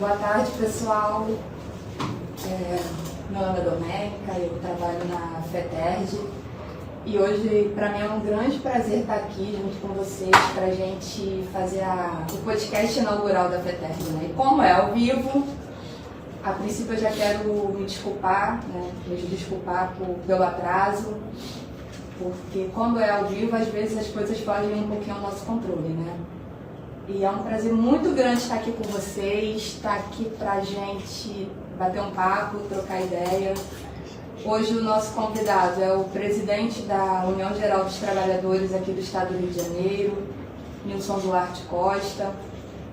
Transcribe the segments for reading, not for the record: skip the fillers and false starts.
Boa tarde, pessoal. Meu nome é Domênica, eu trabalho na FETERJ e hoje, para mim, é um grande prazer estar aqui junto com vocês para a gente fazer o podcast inaugural da FETERJ, né? E como é ao vivo, a princípio eu já quero me desculpar, pelo atraso, porque quando é ao vivo, às vezes as coisas fogem um pouquinho ao nosso controle, né? E é um prazer muito grande estar aqui com vocês, estar aqui para a gente bater um papo, trocar ideia. Hoje o nosso convidado é o presidente da União Geral dos Trabalhadores aqui do Estado do Rio de Janeiro, Nilson Duarte Costa.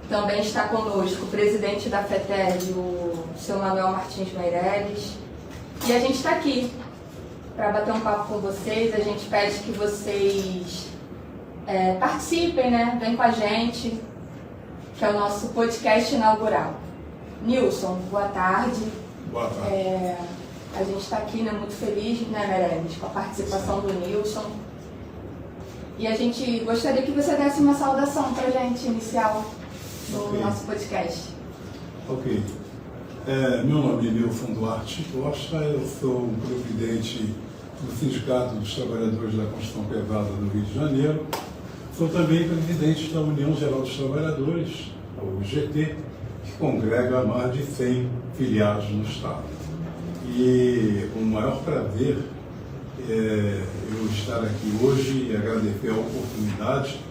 Também está conosco o presidente da FETERJ, o seu Manuel Martins Meireles. E a gente está aqui para bater um papo com vocês. A gente pede que vocês participem, né? Vem com a gente, que é o nosso podcast inaugural. Nilson, boa tarde. Boa tarde. A gente está aqui, né, muito feliz, né, Meireles, com a participação do Nilson. E a gente gostaria que você desse uma saudação para a gente inicial no nosso podcast. Ok. Meu nome é Nilson Duarte Costa, eu sou o presidente do Sindicato dos Trabalhadores da Construção Pesada do Rio de Janeiro. Sou também presidente da União Geral dos Trabalhadores, a UGT, que congrega mais de 100 filiados no Estado. E o maior prazer é eu estar aqui hoje e agradecer a oportunidade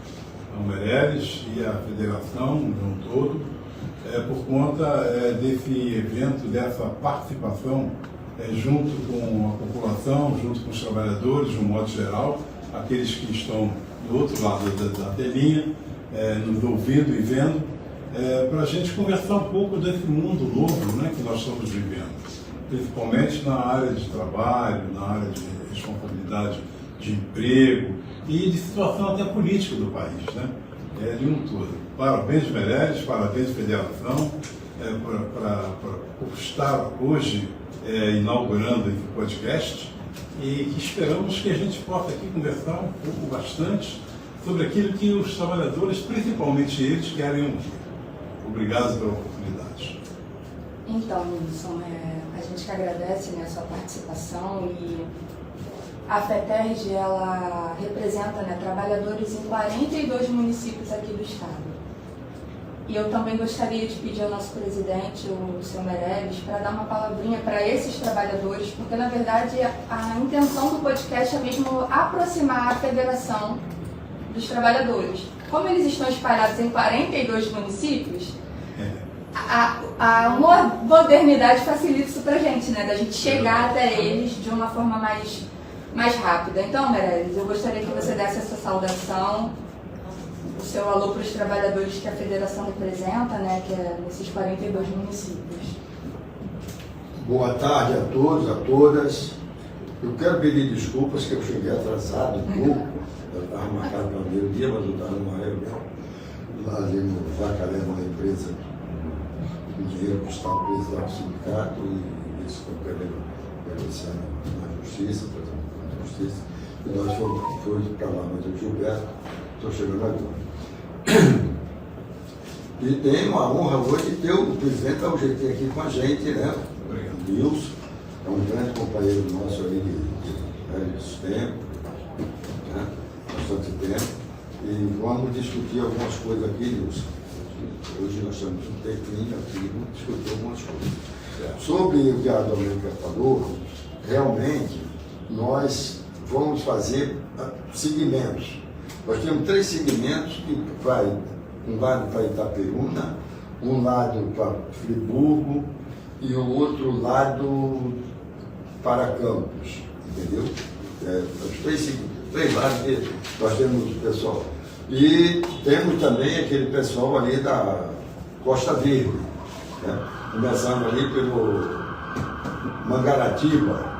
ao Meireles e à Federação de um todo, por conta desse evento, dessa participação junto com a população, junto com os trabalhadores, de um modo geral, aqueles que estão do outro lado da telinha, nos ouvindo e vendo, para a gente conversar um pouco desse mundo novo, né, que nós estamos vivendo, principalmente na área de trabalho, na área de responsabilidade de emprego e de situação até política do país, né, de um todo. Parabéns, Meireles, parabéns, Federação, por estar hoje inaugurando esse podcast, e que esperamos que a gente possa aqui conversar um pouco, bastante, sobre aquilo que os trabalhadores, principalmente eles, querem ouvir. Obrigado pela oportunidade. Então, Nilson, a gente que agradece, né, a sua participação, e a FETERJ, ela representa, né, trabalhadores em 42 municípios aqui do Estado. E eu também gostaria de pedir ao nosso presidente, o seu Meireles, para dar uma palavrinha para esses trabalhadores, porque, na verdade, a intenção do podcast é mesmo aproximar a Federação dos Trabalhadores. Como eles estão espalhados em 42 municípios, a modernidade facilita isso para a gente, né? Da gente chegar até eles de uma forma mais rápida. Então, Meireles, eu gostaria que você desse essa saudação, o seu alô para os trabalhadores que a Federação representa, né, que é nesses 42 municípios. Boa tarde a todos, a todas. Eu quero pedir desculpas que eu cheguei atrasado um pouco. Eu estava marcado para o meio-dia, mas eu estava numa reunião lá ali no Vacaré, na empresa, o dinheiro que está preso lá no sindicato, e isso estou querendo negociar na justiça, na justiça. E nós fomos para lá, mas o Gilberto, estou chegando agora. E tem uma honra hoje ter o presidente da UGT aqui com a gente, né? O Nilson, é um grande companheiro nosso aí de tempo, né? Bastante tempo. E vamos discutir algumas coisas aqui, Nilson. Hoje nós estamos um tempinho aqui, vamos discutir algumas coisas. Sobre o que a Domênica falou, realmente nós vamos fazer segmentos. Nós temos 3 segmentos que vai um lado para Itaperuna, um lado para Friburgo e o outro lado para Campos, entendeu? Os 3 lados que nós temos o pessoal. E temos também aquele pessoal ali da Costa Verde, né? Começando ali pelo Mangaratiba.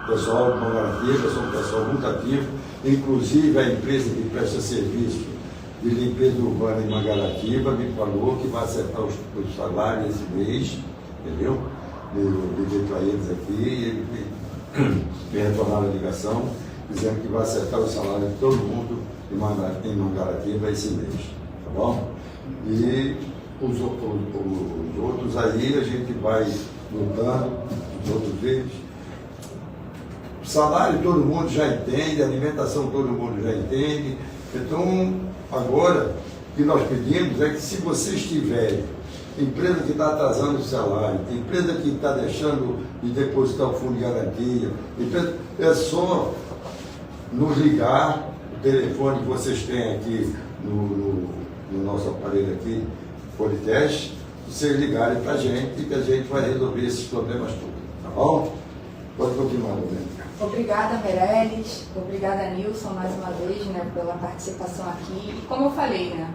O pessoal do Mangaratiba são um pessoal muito ativo. Inclusive, a empresa que presta serviço de limpeza urbana em Mangaratiba me falou que vai acertar os salários esse mês, entendeu? Liguei para eles aqui e eles me retornaram a ligação, dizendo que vai acertar o salário de todo mundo em Mangaratiba esse mês, tá bom? E os outros aí a gente vai mudando, os outros deles. Salário todo mundo já entende, alimentação todo mundo já entende. Então, agora, o que nós pedimos é que se vocês tiverem empresa que está atrasando o salário, empresa que está deixando de depositar o fundo de garantia, é só nos ligar, o telefone que vocês têm aqui no nosso aparelho aqui, podcast, vocês ligarem para a gente e que a gente vai resolver esses problemas todos, tá bom? Pode continuar, Lorena. Obrigada, Meirelles. Obrigada, Nilson, mais uma vez, né, pela participação aqui. E como eu falei, né,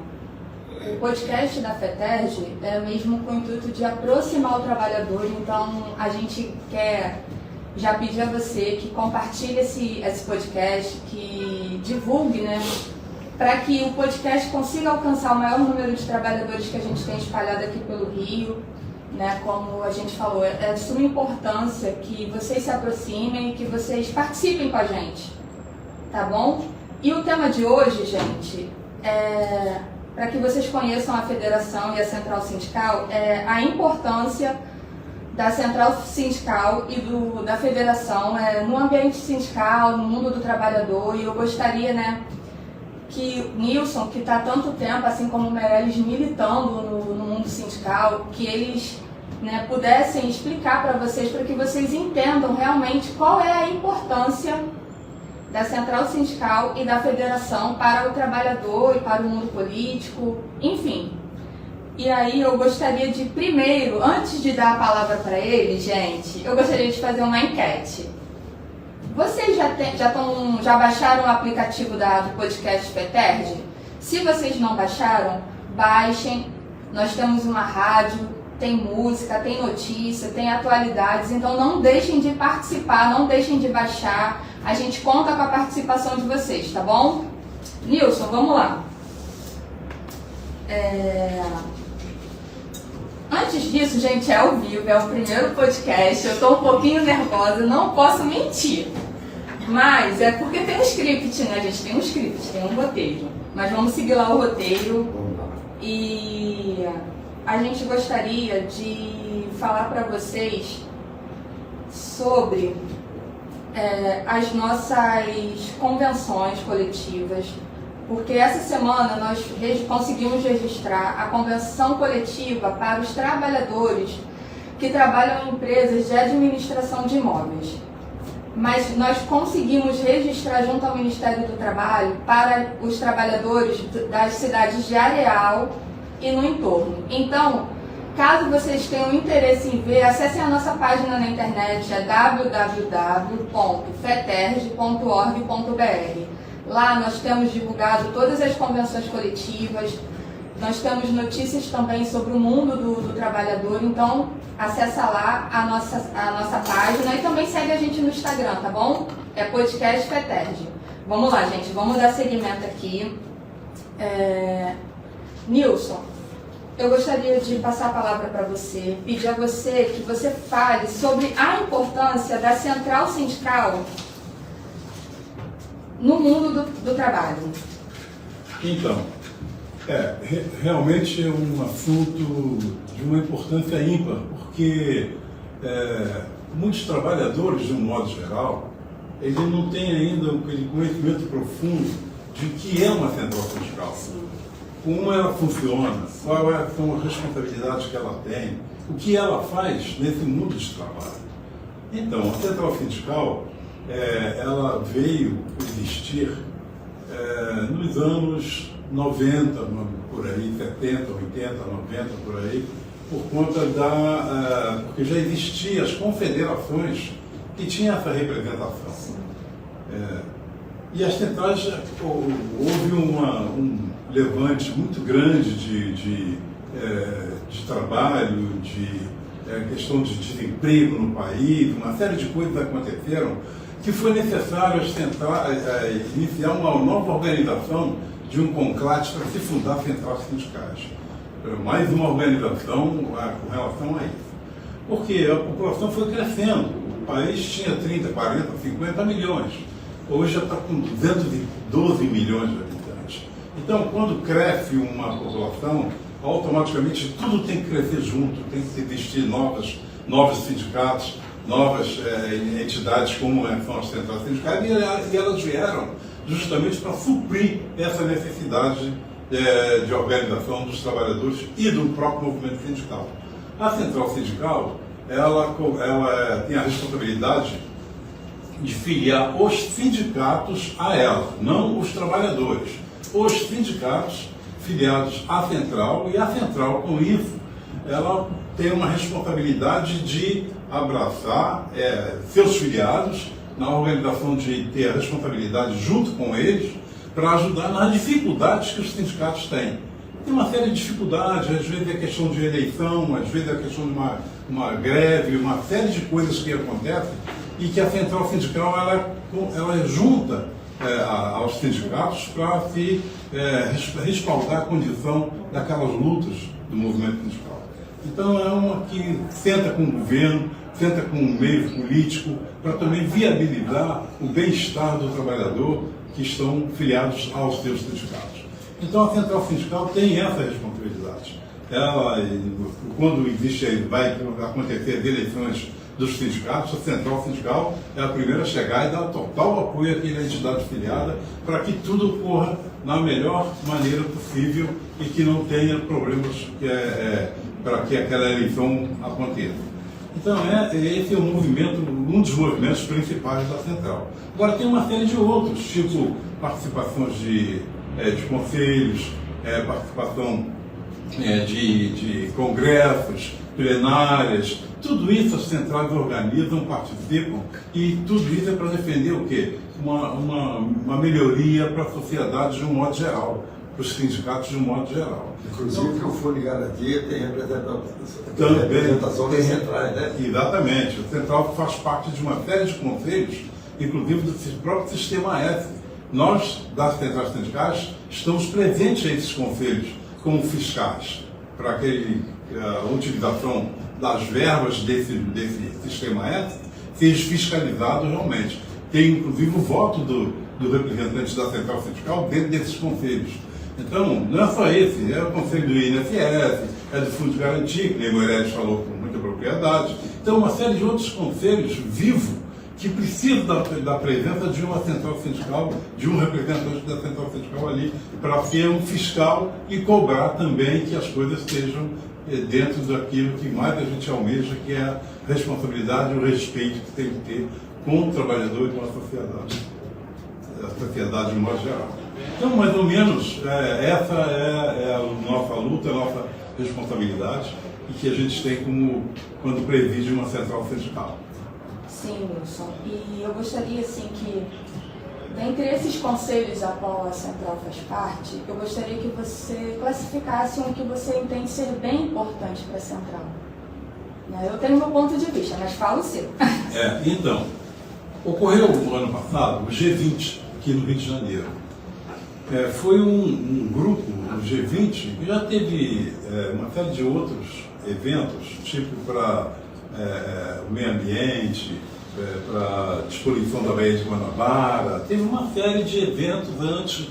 o podcast da FETERJ é mesmo com o intuito de aproximar o trabalhador. Então, a gente quer já pedir a você que compartilhe esse podcast, que divulgue, né, para que o podcast consiga alcançar o maior número de trabalhadores que a gente tem espalhado aqui pelo Rio. Né, como a gente falou, é de suma importância que vocês se aproximem e que vocês participem com a gente, tá bom? E o tema de hoje, gente, para que vocês conheçam a federação e a central sindical, é a importância da central sindical e da federação no ambiente sindical, no mundo do trabalhador. E eu gostaria, né, que Nilson, que está há tanto tempo, assim como o Meirelles, militando no mundo sindical, que eles, né, pudessem explicar para que vocês entendam realmente qual é a importância da central sindical e da federação para o trabalhador e para o mundo político, enfim. E aí eu gostaria de, primeiro, antes de dar a palavra para eles, gente, eu gostaria de fazer uma enquete. Vocês já baixaram o aplicativo do podcast FETERJ? Se vocês não baixaram, baixem. Nós temos uma rádio, tem música, tem notícia, tem atualidades, então não deixem de participar, não deixem de baixar. A gente conta com a participação de vocês, tá bom? Nilson, vamos lá. Antes disso, gente, é ao vivo, é o primeiro podcast, eu estou um pouquinho nervosa, não posso mentir. Mas é porque tem um script, né, gente? Tem um script, tem um roteiro. Mas vamos seguir lá o roteiro. E a gente gostaria de falar para vocês sobre as nossas convenções coletivas, porque essa semana nós conseguimos registrar a convenção coletiva para os trabalhadores que trabalham em empresas de administração de imóveis. Mas nós conseguimos registrar junto ao Ministério do Trabalho para os trabalhadores das cidades de Areal e no entorno. Então, caso vocês tenham interesse em ver, acessem a nossa página na internet, é www.feterj.org.br. Lá nós temos divulgado todas as convenções coletivas, nós temos notícias também sobre o mundo do trabalhador, então acessa lá a nossa página e também segue a gente no Instagram, tá bom? É podcast FETERJ. Vamos lá, gente, vamos dar seguimento aqui. Nilson, eu gostaria de passar a palavra para você, pedir a você que você fale sobre a importância da central sindical no mundo do trabalho. Então, realmente é um assunto de uma importância ímpar, porque muitos trabalhadores, de um modo geral, eles não têm ainda aquele conhecimento profundo de o que é uma central sindical. Sim. Como ela funciona, quais são as responsabilidades que ela tem, o que ela faz nesse mundo de trabalho. Então, a central sindical, ela veio existir nos anos 90, por aí, 70, 80, 90, por aí, por conta porque já existiam as confederações que tinham essa representação. E as centrais, houve um levante muito grande de trabalho, de questão de desemprego no país, uma série de coisas aconteceram que foi necessário iniciar uma nova organização de um conclave para se fundar centrais sindicais. Mais uma organização com relação a isso. Porque a população foi crescendo. O país tinha 30, 40, 50 milhões. Hoje já está com 212 milhões de habitantes. Então, quando cresce uma população, automaticamente tudo tem que crescer junto, tem que existir novos sindicatos, novas entidades como são as centrais sindicais, e elas vieram justamente para suprir essa necessidade de organização dos trabalhadores e do próprio movimento sindical. A central sindical, ela tem a responsabilidade de filiar os sindicatos a ela, não os trabalhadores. Os sindicatos filiados à central, e a central, com isso, ela tem uma responsabilidade de abraçar seus filiados na organização, de ter a responsabilidade junto com eles para ajudar nas dificuldades que os sindicatos têm. Tem uma série de dificuldades, às vezes é questão de eleição, às vezes é questão de uma greve, uma série de coisas que acontecem e que a central sindical ela junta aos sindicatos para se respaldar a condição daquelas lutas do movimento sindical. Então é uma que senta com o governo, senta com o meio político para também viabilizar o bem-estar do trabalhador que estão filiados aos seus sindicatos. Então a central sindical tem essa responsabilidade. Quando vai acontecer as eleições dos sindicatos, a central sindical é a primeira a chegar e dar total apoio àquela entidade filiada para que tudo ocorra na melhor maneira possível e que não tenha problemas para que aquela eleição aconteça. Então, esse é um dos movimentos principais da central. Agora, tem uma série de outros, tipo participações de conselhos, participação de congressos, plenárias, tudo isso as centrais organizam, participam, e tudo isso é para defender o quê? Uma melhoria para a sociedade de um modo geral, para os sindicatos de um modo geral. Inclusive então, o Fundo de Garantia tem representação das centrais, né? Exatamente. A central faz parte de uma série de conselhos, inclusive do próprio Sistema S. Nós, das centrais sindicais, estamos presentes nesses conselhos como fiscais, para a utilização das verbas desse Sistema S seja fiscalizado realmente. Tem, inclusive, o voto do representante da central sindical dentro desses conselhos. Então, não é só esse, é o conselho do INSS, é do Fundo de Garantia, que o Meirelles falou com muita propriedade. Então, uma série de outros conselhos vivos que precisam da presença de uma central sindical, de um representante da central sindical ali, para ser um fiscal e cobrar também que as coisas estejam dentro daquilo que mais a gente almeja, que é a responsabilidade e o respeito que tem que ter com o trabalhador e com a sociedade de modo geral. Então, mais ou menos, essa é a nossa luta, a nossa responsabilidade, e que a gente tem quando preside uma central sindical. Sim, Wilson. E eu gostaria, assim, que, dentre esses conselhos a qual a central faz parte, eu gostaria que você classificasse um que você entende ser bem importante para a central. Eu tenho meu ponto de vista, mas fala o seu. Então, ocorreu no ano passado o G20 aqui no Rio de Janeiro. Foi um grupo, o G20, que já teve uma série de outros eventos, tipo para o meio ambiente, para a disposição da Baía de Guanabara. Teve uma série de eventos antes,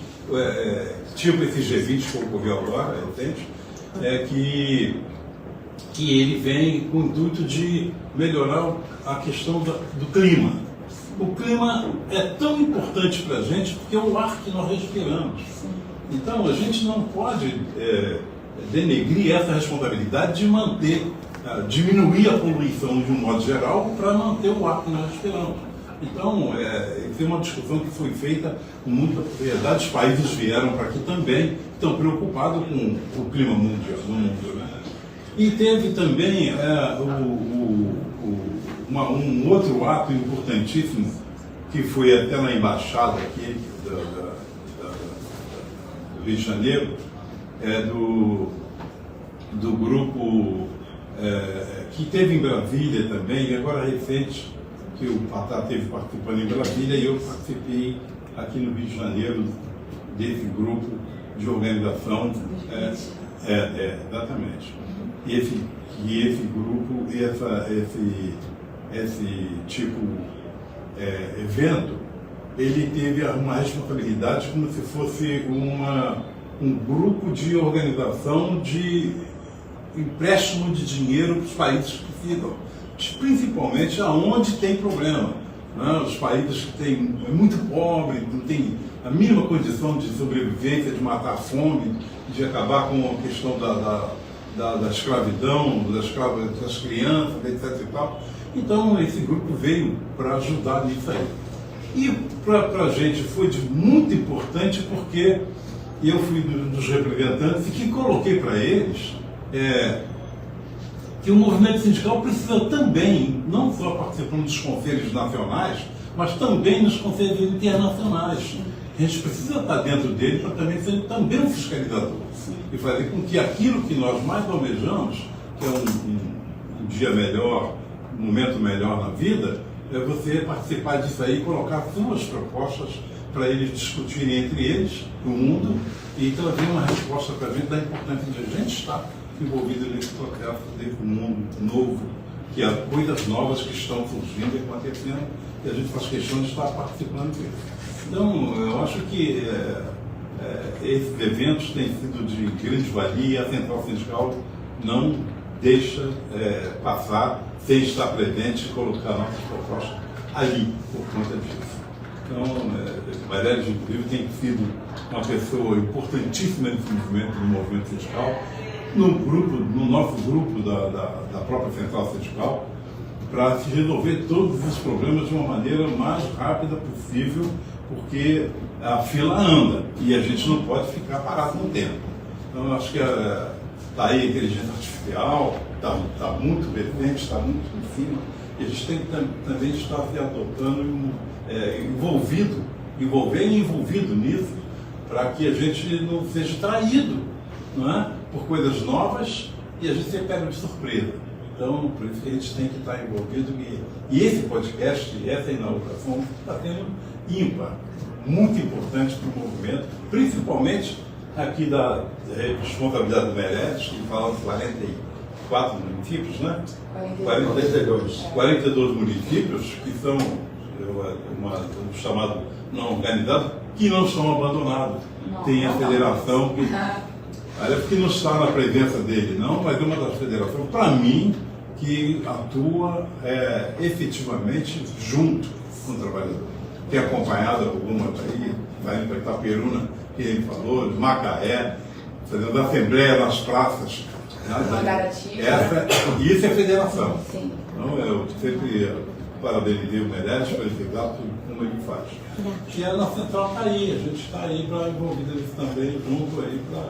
tipo esse G20 que ocorreu agora, recente, que ele vem com o intuito de melhorar a questão do clima. O clima é tão importante para a gente porque é o ar que nós respiramos. Então, a gente não pode denegrir essa responsabilidade de manter, diminuir a poluição de um modo geral para manter o ar que nós respiramos. Então, tem uma discussão que foi feita com muita propriedade, os países vieram para aqui também, estão preocupados com o clima mundial, no mundo, né? E teve também um outro ato importantíssimo, que foi até na embaixada aqui do Rio de Janeiro, do grupo que teve em Brasília também, e agora recente, que o Patá teve participando em Brasília, e eu participei aqui no Rio de Janeiro desse grupo de organização. Exatamente. E esse grupo, esse tipo evento, ele teve uma responsabilidade como se fosse um grupo de organização de empréstimo de dinheiro para os países que precisam, principalmente aonde tem problema, né? Os países que têm muito pobre, não tem a mínima condição de sobrevivência, de matar a fome, de acabar com a questão da escravidão, das crianças, etc. e tal. Então, esse grupo veio para ajudar nisso aí. E para a gente foi muito importante porque eu fui dos representantes e que coloquei para eles que o movimento sindical precisa também, não só participando dos conselhos nacionais, mas também nos conselhos internacionais. A gente precisa estar dentro dele para também ser também um fiscalizador. E fazer com que aquilo que nós mais almejamos, que é um dia melhor, um momento melhor na vida, é você participar disso aí e colocar suas propostas para eles discutirem entre eles, o mundo, e trazer uma resposta para a gente da importância de a gente estar envolvido nesse processo desse mundo novo, que há coisas novas que estão surgindo e acontecendo, e a gente faz questão de estar participando disso. Então, eu acho que esses eventos têm sido de grande valia, a Central Sindical não deixa passar sem estar presente e colocar nossas propostas ali, por conta disso. Então, Meirelles, inclusive, tem sido uma pessoa importantíssima no movimento sindical, no nosso grupo da própria Central Sindical, para se resolver todos os problemas de uma maneira mais rápida possível, porque a fila anda e a gente não pode ficar parado no tempo. Então, eu acho que está aí a inteligência artificial, está muito presente, está muito em cima, e a gente tem que também estar se adotando, envolvido nisso, para que a gente não seja traído, não é? Por coisas novas e a gente se pega de surpresa. Então, por isso que a gente tem que estar envolvido. E esse podcast, essa inauguração, está sendo ímpar, muito importante para o movimento, principalmente aqui da responsabilidade do Meirelles, que fala de 44 municípios, né? 42 municípios, que são um chamado não organizado, que não estão abandonados. Tem a federação que não está na presença dele, não, mas é uma das federações, para mim, que atua efetivamente junto com o trabalhador. Tem acompanhado algumas aí, vai para Itaperuna, que ele falou, de Macaé, fazendo assembleia nas praças. Isso é federação. Sim. Então, eu sempre parabenizei o Meirelles para esse exato como ele faz. E a nossa central está aí, a gente está aí para envolver isso também, junto aí, para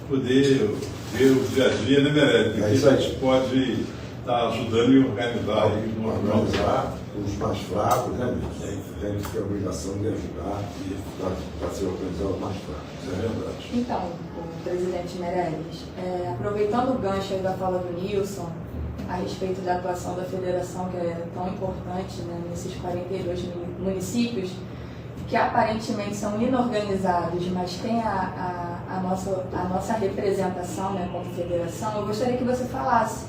poder ver o dia a dia, né, Meirelles? Porque a gente pode estar ajudando e organizar aí, organizar os mais fracos, né, Eles têm a obrigação de ajudar para ser organizado os mais fracos. Isso é verdade. Então, presidente Meirelles, aproveitando o gancho aí da fala do Nilson, a respeito da atuação da federação, que é tão importante, né, nesses 42 municípios, que aparentemente são inorganizados, mas tem a nossa representação, né, como federação, eu gostaria que você falasse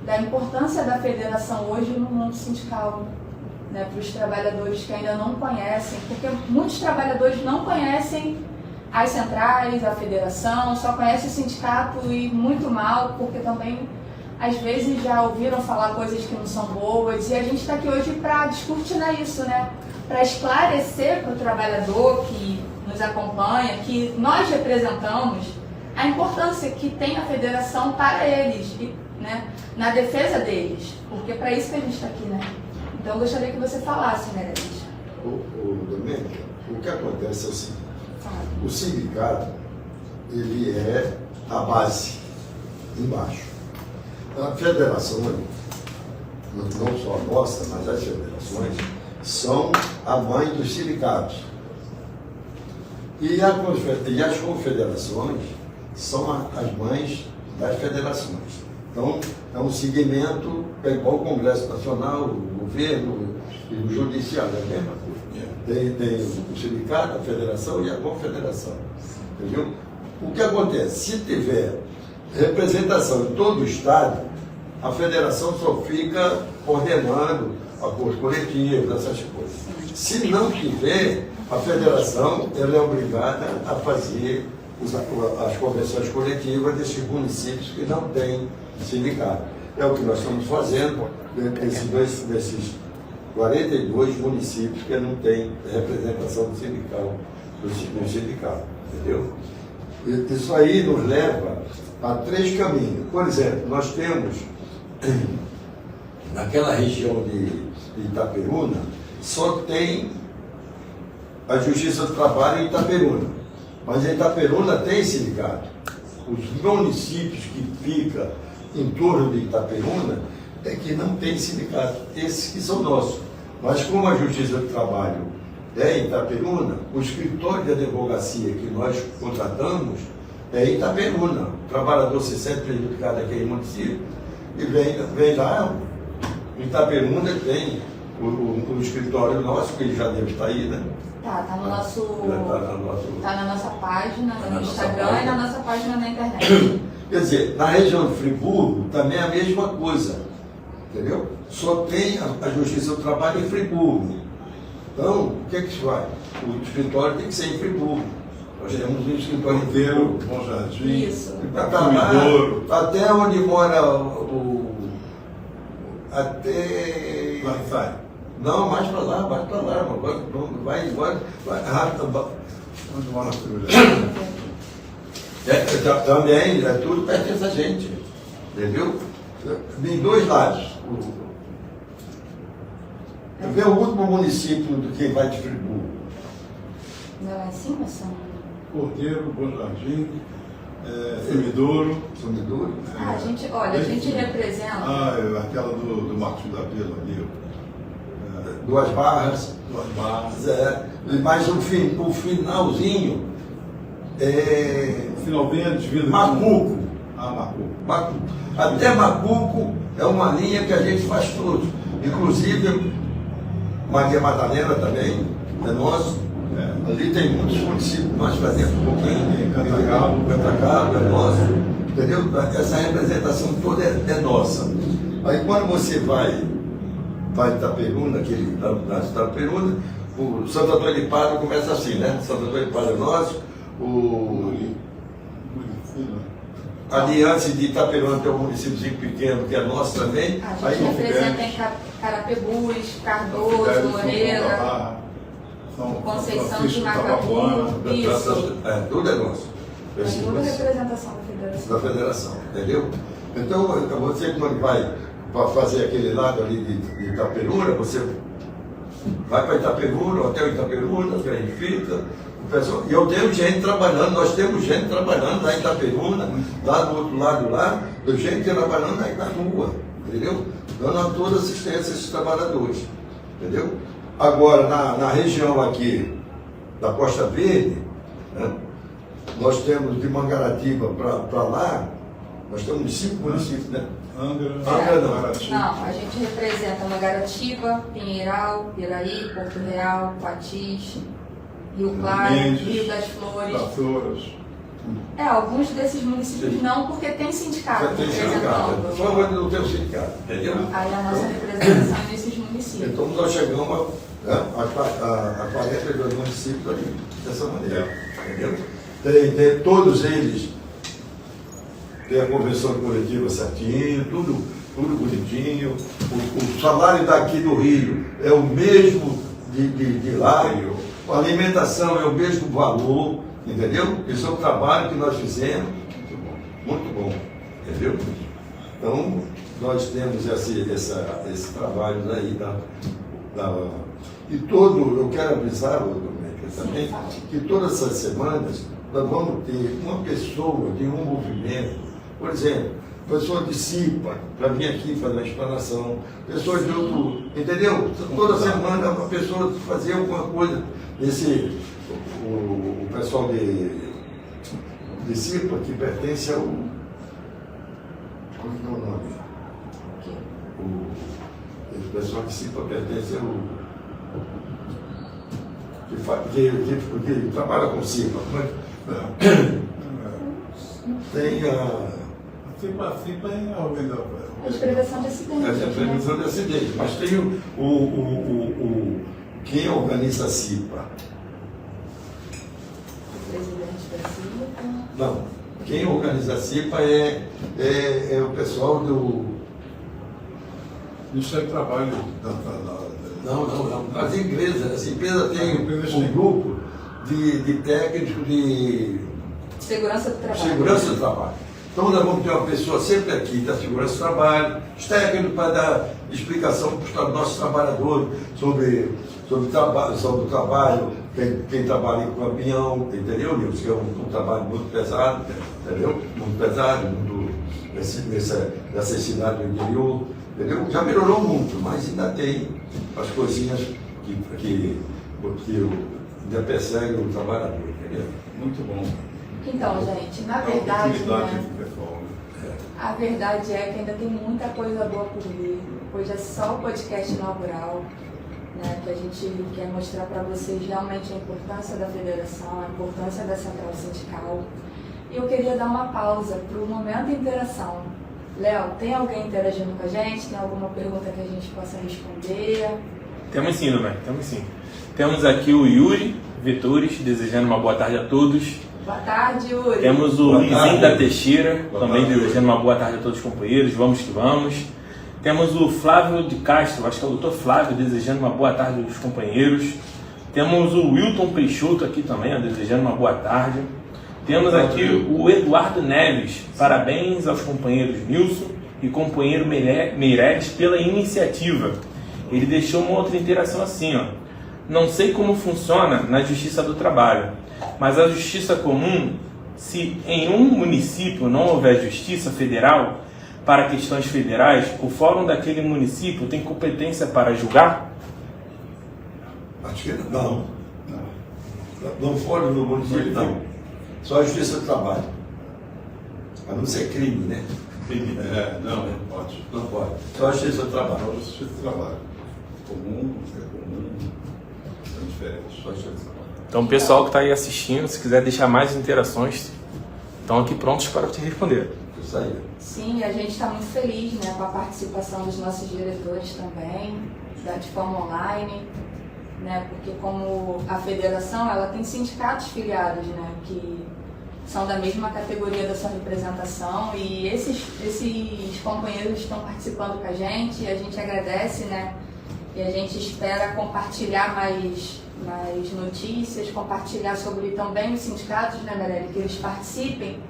da importância da federação hoje no mundo sindical, né, para os trabalhadores que ainda não conhecem, porque muitos trabalhadores não conhecem as centrais, a federação, só conhecem o sindicato e muito mal, porque também às vezes já ouviram falar coisas que não são boas, e a gente está aqui hoje para descortinar isso, né? Para esclarecer para o trabalhador que nos acompanha, que nós representamos, a importância que tem a federação para eles, né? Na defesa deles, porque é para isso que a gente está aqui, né? Então eu gostaria que você falasse, Meirelles. Domênica, o que acontece é o seguinte, o sindicato, ele é a base, embaixo. A federação, não só a nossa, mas as federações, são a mãe dos sindicatos. E as confederações são as mães das federações. Então, é um segmento, é igual o Congresso Nacional, o governo e o Judiciário, é a mesma coisa. Tem o sindicato, a federação e a confederação. Entendeu? O que acontece? Se tiver representação em todo o Estado, a federação só fica ordenando acordos coletivos, essas coisas. Se não tiver, a federação ela é obrigada a fazer as convenções coletivas desses municípios que não têm sindicato. É o que nós estamos fazendo desses 42 municípios que não têm representação do sindicato, entendeu? Isso aí nos leva a 3 caminhos. Por exemplo, nós temos, naquela região de Itaperuna, só tem a Justiça do Trabalho em Itaperuna. Mas em Itaperuna tem sindicato. Os municípios que ficam em torno de Itaperuna é que não tem sindicato. Esses que são nossos. Mas como a Justiça do Trabalho é em Itaperuna, o escritório de advocacia que nós contratamos é em Itaperuna. O trabalhador se sente prejudicado naquele município e vem lá. Em Itaperuna tem o escritório nosso, que ele já deve estar aí, né? Tá no nosso. Tá na nossa página, Tá no na nossa Instagram página. e na nossa página na internet. Quer dizer, na região de Friburgo também é a mesma coisa, entendeu? Só tem a Justiça do Trabalho em Friburgo. Então, o que é que se vai? O escritório tem que ser em Friburgo. Nós temos um escritório em Porteiro, Friburgo. Bom Jardim, Isso. Comidouro. Até onde mora até. Lá sai. Não, mais para lá, vai embora, vai rápido. Onde mora a segurança? Também, é tudo pertence a gente, entendeu? Em 2 lados. Vê o último município do que vai de Friburgo. Não, lá em cima são. Porteiro, Bom Jardim, Comidouro. Sumidouro. Ah, a gente representa. Aquela do Martins da Vila ali. Duas Barras. Duas Barras. Mas o finalzinho é Finalmente, desvio Macuco. Macuco. Até Macuco é uma linha que a gente faz tudo. Inclusive, Maria Madalena também é nosso. Ali tem muitos municípios que nós fazemos um pouquinho. Cantagalo é nosso. Entendeu? Essa representação toda é nossa. Aí quando você vai Itaperuna, na Itaperuna, o Santo Antônio de Pádua começa assim, né? Santo Antônio de Pádua é nosso. Ali antes de Itaperuna tem um municípiozinho pequeno que é nosso também. A gente representa em Carapebus, Cardoso, Moreira, Conceição de Macabu. Isso. Tudo é nosso. É tudo representação da federação. Da federação, entendeu? Então, você quando vai para fazer aquele lado ali de Itaperuna, você vai para Itaperuna, hotel Itaperuna, que a gente fica, o pessoal, e eu tenho gente trabalhando, nós temos gente trabalhando lá em Itaperuna, lá do outro lado lá, gente trabalhando aí na rua, entendeu? Dando toda assistência a esses trabalhadores, entendeu? Agora, na região aqui da Costa Verde, né, nós temos de Mangaratiba para lá, nós temos 5 municípios, né? Angra não, a gente representa Mangaratiba, Pinheiral, Piraí, Porto Real, Quatis, Rio Claro, Rio das Flores. Alguns desses municípios não, porque tem sindicato Tem representando. só onde não tem o sindicato, entendeu? Aí a nossa representação é nesses municípios. Então nós chegamos a 42 municípios ali, dessa maneira, entendeu? Tem todos eles tem a convenção coletiva certinho, tudo bonitinho. O salário daqui do Rio é o mesmo de lá, a alimentação é o mesmo valor, entendeu? Isso é um trabalho que nós fizemos, muito bom, entendeu? Então, nós temos esse trabalho aí e eu quero avisar, também, que todas essas semanas nós vamos ter uma pessoa de um movimento. Por exemplo, pessoa de CIPA, para vir aqui fazer uma explanação, pessoa de outro, entendeu? Toda semana uma pessoa fazer alguma coisa. O pessoal de CIPA, que pertence ao. Como é o nome? Esse pessoal de CIPA pertence ao. Que trabalha com CIPA. Tem a. A CIPA é a prevenção de acidentes. É a prevenção de acidentes, mas tem quem organiza a CIPA? O presidente. CIPA? Não. Quem organiza a CIPA é o pessoal do... Isso é trabalho Não. As empresas. As empresas têm empresas um têm. grupo de técnicos de Segurança do trabalho. segurança do trabalho. Então nós vamos ter uma pessoa sempre aqui da segurança do trabalho, os técnicos para dar explicação para os nossos trabalhadores sobre o trabalho, quem trabalha em caminhão, entendeu, Nilson? Que é um trabalho muito pesado, entendeu? Muito pesado, nessa cidade do interior, entendeu? Já melhorou muito, mas ainda tem as coisinhas que ainda perseguem o trabalhador, entendeu? muito bom. Então, gente, na A verdade, oportunidade né, de performance. a verdade é que ainda tem muita coisa boa por vir. Hoje é só o podcast inaugural, né, que a gente quer mostrar para vocês realmente a importância da federação, a importância da central sindical. E eu queria dar uma pausa para o momento de interação. Léo, tem alguém interagindo com a gente? Tem alguma pergunta que a gente possa responder? Temos sim, Lumé, temos sim. Temos aqui o Yuri Vetores, desejando uma boa tarde a todos. Boa tarde, Yuri. Temos o Boa Luizinho tarde. da Teixeira, Boa também tarde. desejando uma boa tarde a todos os companheiros. Vamos que vamos. Temos o Flávio de Castro, acho que é o doutor Flávio, desejando uma boa tarde aos companheiros. Temos o Wilton Peixoto aqui também, ó, desejando uma boa tarde. Temos aqui o Eduardo Neves, parabéns aos companheiros Nilson e companheiro Meireles pela iniciativa. Ele deixou uma outra interação assim, ó. Não sei como funciona na Justiça do Trabalho, mas a Justiça Comum, se em um município não houver Justiça Federal para questões federais, o fórum daquele município tem competência para julgar? Acho que não. Não pode no município, não. Só a justiça do trabalho. A não ser crime, né? Não pode. Não pode. Só a justiça do trabalho. Para o justiça do trabalho. Comum, são diferentes. Só a justiça do trabalho. Então, o pessoal que está aí assistindo, se quiser deixar mais interações, estão aqui prontos para te responder. Isso aí. Sim, a gente está muito feliz, né, com a participação dos nossos diretores também, de forma online, né, porque como a federação, ela tem sindicatos filiados, né, que são da mesma categoria da sua representação, e esses companheiros estão participando com a gente agradece, né, e a gente espera compartilhar mais notícias, compartilhar sobre também os sindicatos, né, Meirelles, que eles participem,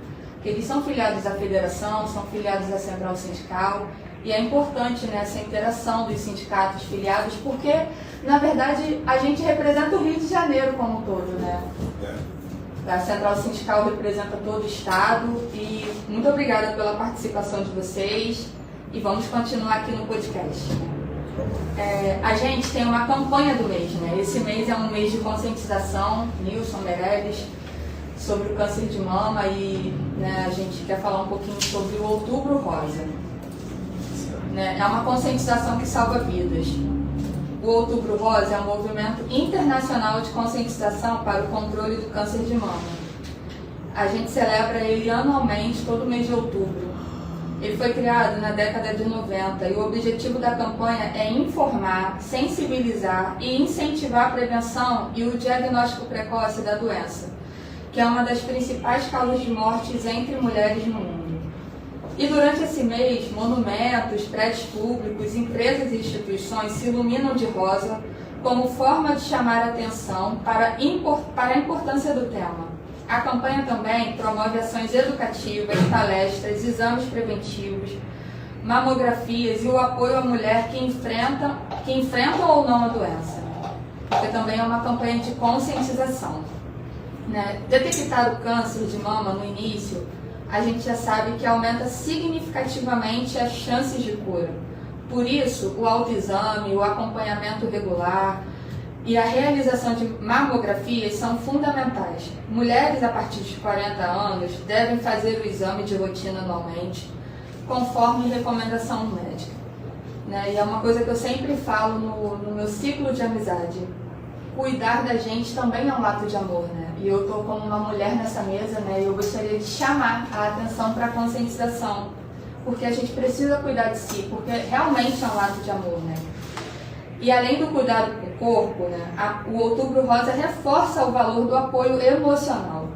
que eles são filiados à federação, são filiados à central sindical, e é importante, né, essa interação dos sindicatos filiados, porque, na verdade, a gente representa o Rio de Janeiro como um todo, né? A central sindical representa todo o estado, e muito obrigada pela participação de vocês, e vamos continuar aqui no podcast. A gente tem uma campanha do mês, né? Esse mês é um mês de conscientização, Nilson, Meirelles, sobre o câncer de mama, e, né, a gente quer falar um pouquinho sobre o Outubro Rosa. Né? É uma conscientização que salva vidas. O Outubro Rosa é um movimento internacional de conscientização para o controle do câncer de mama. A gente celebra ele anualmente, todo mês de outubro. Ele foi criado na década de 90 e o objetivo da campanha é informar, sensibilizar e incentivar a prevenção e o diagnóstico precoce da doença, que é uma das principais causas de mortes entre mulheres no mundo. E durante esse mês, monumentos, prédios públicos, empresas e instituições se iluminam de rosa como forma de chamar a atenção para a importância do tema. A campanha também promove ações educativas, palestras, exames preventivos, mamografias e o apoio à mulher que enfrenta ou não a doença, porque também é uma campanha de conscientização. Né? Detectar o câncer de mama no início, a gente já sabe que aumenta significativamente as chances de cura. Por isso, o autoexame, o acompanhamento regular e a realização de mamografias são fundamentais. Mulheres a partir de 40 anos devem fazer o exame de rotina anualmente, conforme recomendação médica. Né? E é uma coisa que eu sempre falo no meu ciclo de amizade. Cuidar da gente também é um ato de amor, né? E eu estou como uma mulher nessa mesa, né? E eu gostaria de chamar a atenção para a conscientização, porque a gente precisa cuidar de si, porque realmente é um ato de amor, né? E além do cuidado com o corpo, né? O Outubro Rosa reforça o valor do apoio emocional.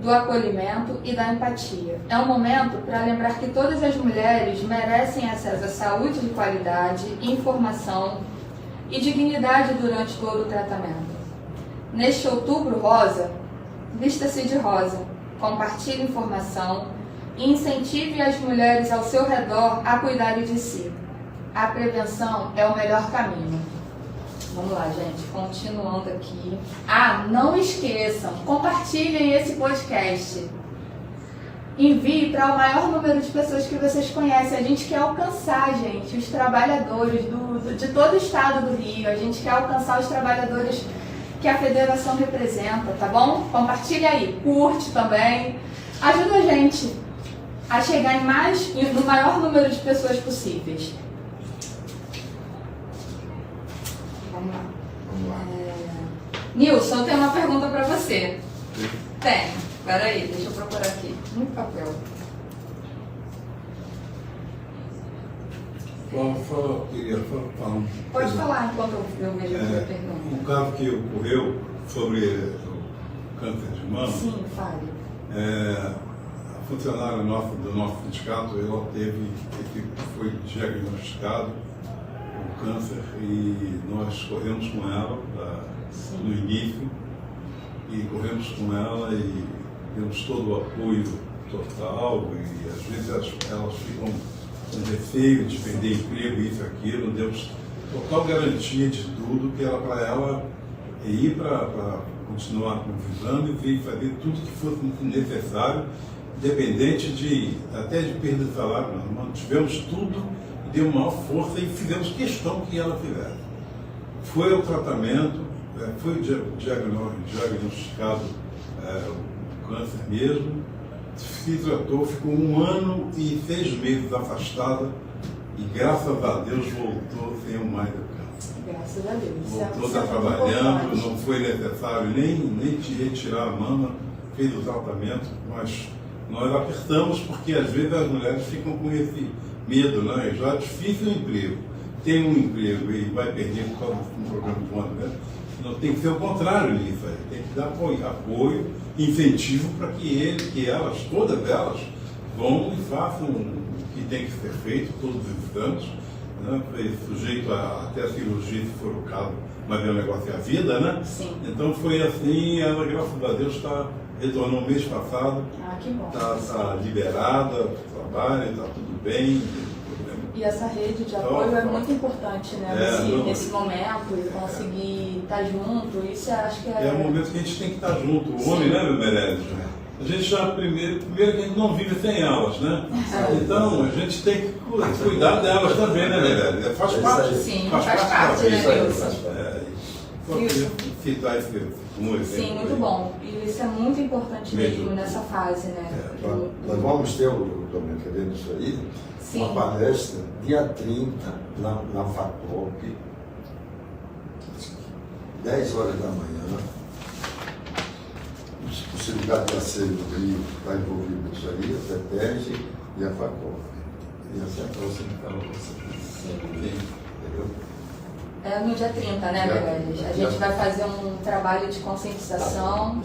do acolhimento e da empatia. É um momento para lembrar que todas as mulheres merecem acesso à saúde de qualidade, informação e dignidade durante todo o tratamento. Neste Outubro Rosa, vista-se de rosa, compartilhe informação e incentive as mulheres ao seu redor a cuidarem de si. A prevenção é o melhor caminho. Vamos lá, gente, continuando aqui. Não esqueçam, compartilhem esse podcast. Envie para o maior número de pessoas que vocês conhecem. A gente quer alcançar, gente, os trabalhadores de todo o estado do Rio. A gente quer alcançar os trabalhadores que a federação representa, tá bom? Compartilha aí, curte também. Ajuda a gente a chegar no maior número de pessoas possíveis. Vamos lá. Nilson, eu tenho uma pergunta para você. Tem. Peraí, deixa eu procurar aqui. Muito papel. Queria falar um Pode falar enquanto eu vejo a minha pergunta. Um caso que ocorreu sobre o câncer de mama. Sim, fale. A funcionária do nosso sindicato, ela foi diagnosticado com câncer e nós corremos com ela no início e corremos com ela e demos todo o apoio total e às vezes elas ficam com receio de perder emprego, isso e aquilo, demos total garantia de tudo, que era para ela ir para continuar com os exames e fazer tudo que fosse necessário, independente até de perda de salário. Nós tivemos tudo e deu maior força e fizemos questão que ela fizesse. Foi ao tratamento, foi diagnosticado o câncer mesmo, se tratou, ficou 1 ano e 6 meses afastada e graças a Deus voltou sem o mais do câncer. Graças a Deus. Voltou, está trabalhando, não foi necessário nem te retirar a mama, fez o tratamento, mas nós apertamos porque às vezes as mulheres ficam com esse medo, né? Já é difícil o emprego. Tem um emprego e vai perder por causa de um programa de uma, né? Não, tem que ser o contrário nisso aí. Tem que dar apoio, incentivo para que elas, todas elas, vão e façam o que tem que ser feito todos os exames, né? Sujeito até a cirurgia, se for o caso, mas o negócio é a vida, né? Sim. Então foi assim, ela, graças a Deus, retornou mês passado, que bom. Está liberada, trabalha, está tudo bem. E essa rede de apoio é muito importante, né? Nesse momento, e conseguir estar junto, isso acho que é o momento que a gente tem que estar junto. O homem, né, meu Meirelles? A gente já, primeiro que a gente não vive sem elas, né? Então, a gente tem que cuidar delas também, né, Meirelles? Faz parte. Sim, faz parte, né, Nilson? Citar esse exemplo. Sim, muito bom. E isso é muito importante mesmo nessa fase, né? Nós vamos ter, Domingos, querendo isso aí, uma palestra dia 30 na FACOP, 10 horas da manhã. O Sindicato de Aceio do Rio está envolvido nisso aí, a FETERG e a FACOP. E a Central Sindical entendeu? É no dia 30, né, Meirelles? A gente vai fazer um trabalho de conscientização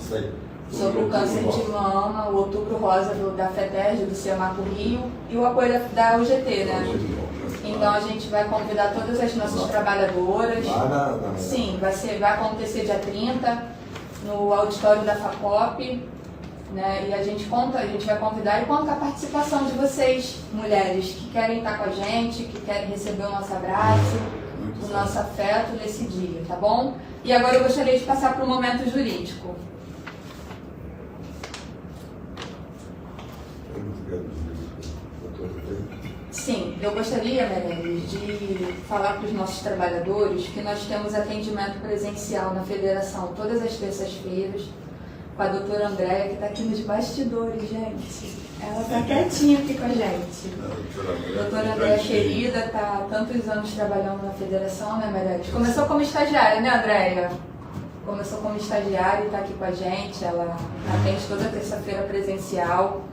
sobre o câncer de mama, o Outubro Rosa da FETERG, do Semaco Rio, e o apoio da UGT, né? Então a gente vai convidar todas as nossas trabalhadoras. Sim, vai acontecer dia 30, no auditório da FACOP, né? E a gente vai convidar e conta com a participação de vocês, mulheres, que querem estar com a gente, que querem receber o nosso abraço, o nosso afeto nesse dia, tá bom? E agora eu gostaria de passar para o momento jurídico. Sim, eu gostaria, Meirelles, de falar para os nossos trabalhadores que nós temos atendimento presencial na Federação todas as terças-feiras com a doutora Andréia, que está aqui nos bastidores, gente. Ela está quietinha aqui com a gente. Doutora Andréia querida, está há tantos anos trabalhando na Federação, né, Meirelles? Começou como estagiária, né, Andréia? Começou como estagiária e está aqui com a gente. Ela atende toda terça-feira presencial.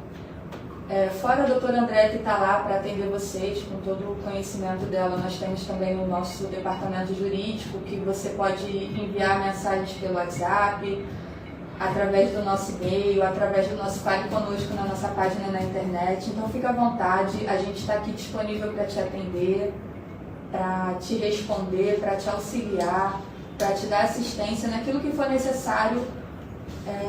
Fora a doutora Andréia, que está lá para atender vocês com todo o conhecimento dela, nós temos também o nosso departamento jurídico, que você pode enviar mensagens pelo WhatsApp, através do nosso e-mail, através do nosso Fale Conosco na nossa página na internet. Então fica à vontade, a gente está aqui disponível para te atender, para te responder, para te auxiliar, para te dar assistência naquilo que for necessário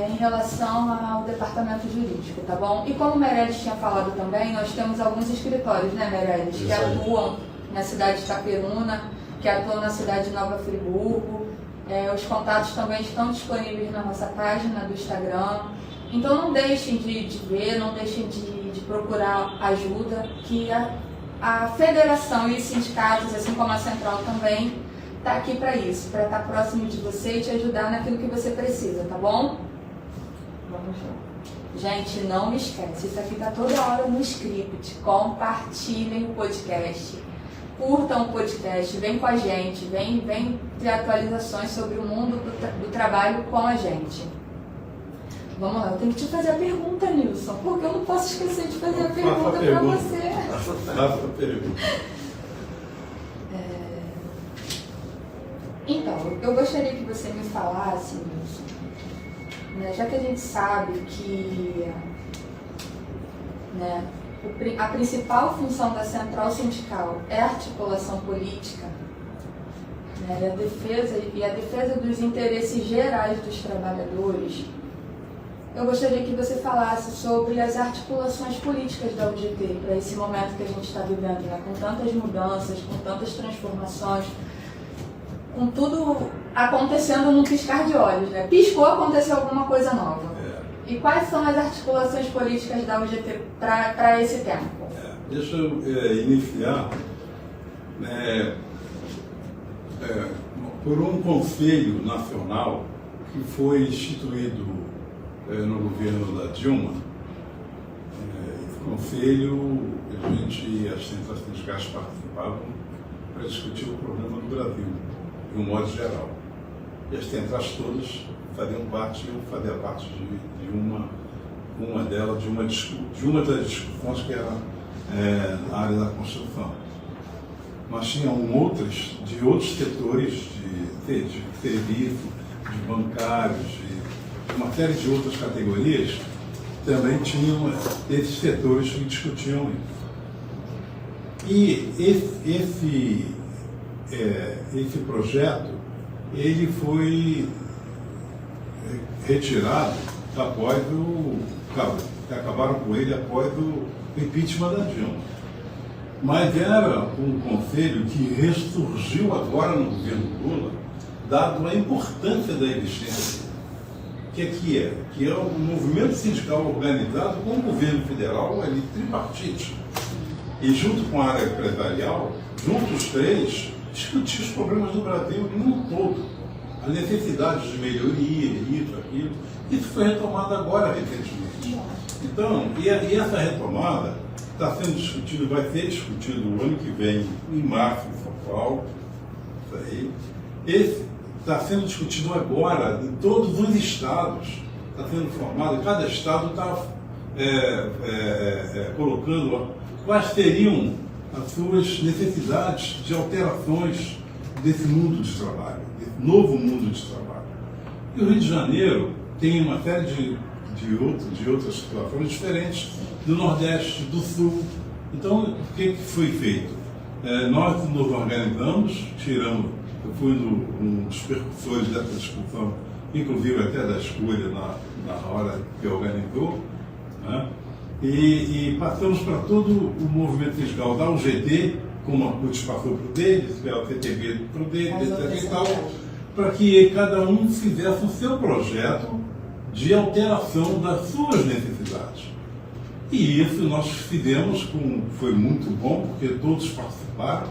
em relação ao departamento jurídico, tá bom? E como o Meirelles tinha falado também, nós temos alguns escritórios, né, Meirelles, que atuam na cidade de Itaperuna, que atuam na cidade de Nova Friburgo. Os contatos também estão disponíveis na nossa página do Instagram. Então não deixem de ver, não deixem de procurar ajuda, que a federação e os sindicatos, assim como a central também, está aqui para isso, para estar próximo de você e te ajudar naquilo que você precisa, tá bom? Vamos lá. Gente, não me esquece, isso aqui está toda hora no script. Compartilhem o podcast, curtam o podcast, vem com a gente, vem ter atualizações sobre o mundo do trabalho com a gente. Vamos lá, eu tenho que te fazer a pergunta, Nilson, porque eu não posso esquecer de fazer a pergunta para você. Faça a pergunta. Então, eu gostaria que você me falasse, Nilson, né, já que a gente sabe que, né, a principal função da central sindical é a articulação política, né, e a defesa dos interesses gerais dos trabalhadores, eu gostaria que você falasse sobre as articulações políticas da UGT para esse momento que a gente está vivendo, né, com tantas mudanças, com tantas transformações, com tudo acontecendo num piscar de olhos, né? Piscou, aconteceu alguma coisa nova. E quais são as articulações políticas da UGT para esse tempo? Deixa eu iniciar por um conselho nacional que foi instituído no governo da Dilma. Esse conselho, as centrais sindicais participavam para discutir o problema do Brasil, de um modo geral. E as centrais todas faziam parte, eu fazia parte de uma das discussões que era na área da construção. Mas tinham outras, de outros setores, de serviço, de bancários, de uma série de outras categorias, também tinham esses setores que discutiam isso. E esse projeto, ele foi retirado acabaram com ele após o impeachment da Dilma. Mas era um conselho que ressurgiu agora no governo Lula, dado a importância da existência dele. Que é um movimento sindical organizado com o governo federal, ali tripartite, e junto com a área empresarial, juntos os três, discutir os problemas do Brasil no todo, a necessidade de melhoria, isso, aquilo. Isso foi retomado agora, recentemente. Então, e essa retomada está sendo discutido, vai ser discutido o ano que vem, em março, em São Paulo. Isso aí. Esse está sendo discutido agora em todos os estados. Está sendo formado, cada estado está colocando quais seriam as suas necessidades de alterações desse mundo de trabalho, desse novo mundo de trabalho. E o Rio de Janeiro tem uma série de outras situações diferentes do Nordeste, do Sul. Então, o que foi feito? Nós nos organizamos, eu fui um dos percussores dessa discussão, inclusive até da escolha na hora que organizou, né? E passamos para todo o movimento sindical da UGT, como a CUT passou para o deles, pela CTB para o deles, etc. e tal, para que cada um fizesse o seu projeto de alteração das suas necessidades. E isso nós fizemos, foi muito bom, porque todos participaram,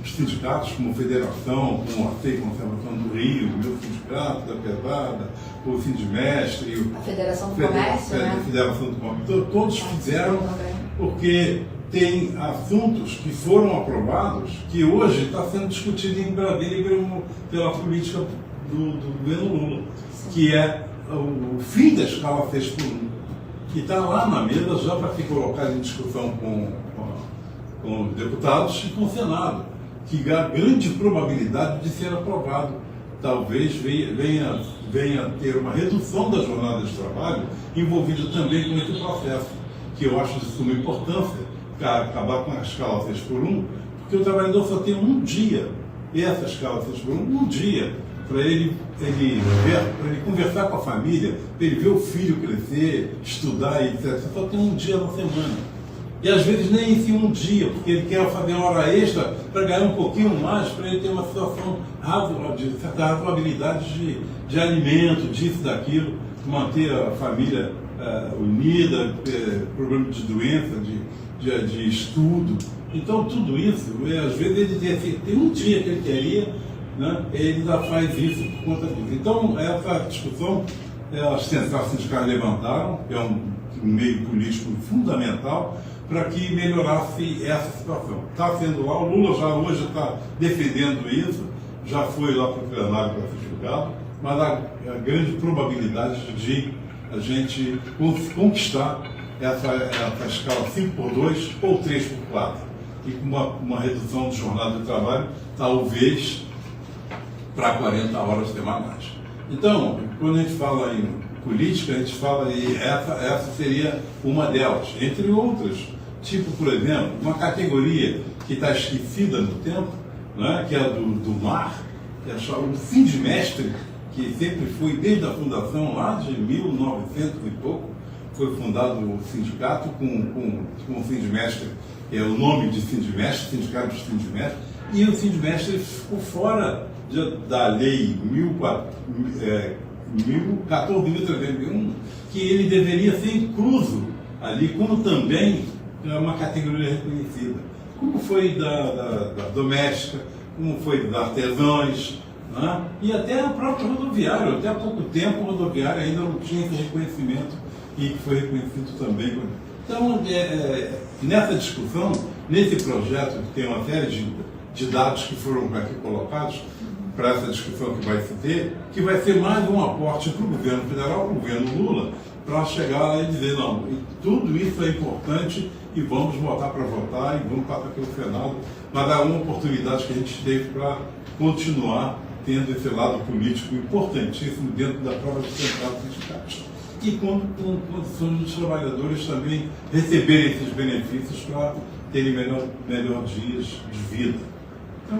os sindicatos, como a Federação, como a FEI Conservação do Rio, o meu sindicato da Pesada, o Sindimestre, a Federação do Comércio, né? A Federação do Comércio, todos fizeram, porque tem assuntos que foram aprovados que hoje está sendo discutido em Brasília pela política do governo Lula, que é o fim da escala 6 por 1, que está lá na mesa já para ser colocado em discussão com deputados e com o Senado, que há grande probabilidade de ser aprovado. Talvez venha venha a ter uma redução da jornada de trabalho envolvida também com esse processo, que eu acho de suma importância, acabar com a escala 6x1, porque o trabalhador só tem um dia, e essa escala 6x1, um dia, para ele ver, para ele conversar com a família, para ele ver o filho crescer, estudar, etc. Só tem um dia na semana. E às vezes nem esse um dia, porque ele quer fazer uma hora extra para ganhar um pouquinho mais, para ele ter uma situação de certa razoabilidade de alimento, disso, daquilo, manter a família unida, problema de doença, de estudo. Então tudo isso, às vezes ele tem um dia que ele queria, né, ele ainda faz isso por conta disso. Então essa discussão, as centrais sindicais levantaram, é um meio político fundamental para que melhorasse essa situação. Está sendo lá, o Lula já hoje está defendendo isso, já foi lá para o plenário para ser julgado, mas há grande probabilidade de a gente conquistar essa escala 5x2 ou 3x4, e com uma redução de jornada de trabalho, talvez para 40 horas semanais. Então, quando a gente fala em política, a gente fala, e essa seria uma delas, entre outras. Tipo, por exemplo, uma categoria que está esquecida no tempo, né, que é a do mar, que é o Sindmestre, que sempre foi, desde a fundação lá de 1900 e pouco, foi fundado o sindicato com o Sindmestre, que é o nome de Sindmestre, Sindicato de Sindmestre, e o Sindmestre ficou fora da lei 14.301, que ele deveria ser incluso ali, como também é uma categoria reconhecida, como foi da doméstica, como foi das artesãos, né? E até a própria rodoviária. Até há pouco tempo a rodoviária ainda não tinha esse reconhecimento, e que foi reconhecido também. Então, nessa discussão, nesse projeto, que tem uma série de dados que foram aqui colocados para essa discussão que vai se ter, que vai ser mais um aporte para o governo federal, para o governo Lula, para chegar lá e dizer, não, tudo isso é importante e vamos botar para votar e vamos passar pelo Senado, mas há uma oportunidade que a gente teve para continuar tendo esse lado político importantíssimo dentro da própria central sindical. E com condições dos trabalhadores também receberem esses benefícios para terem melhor dias de vida. Então,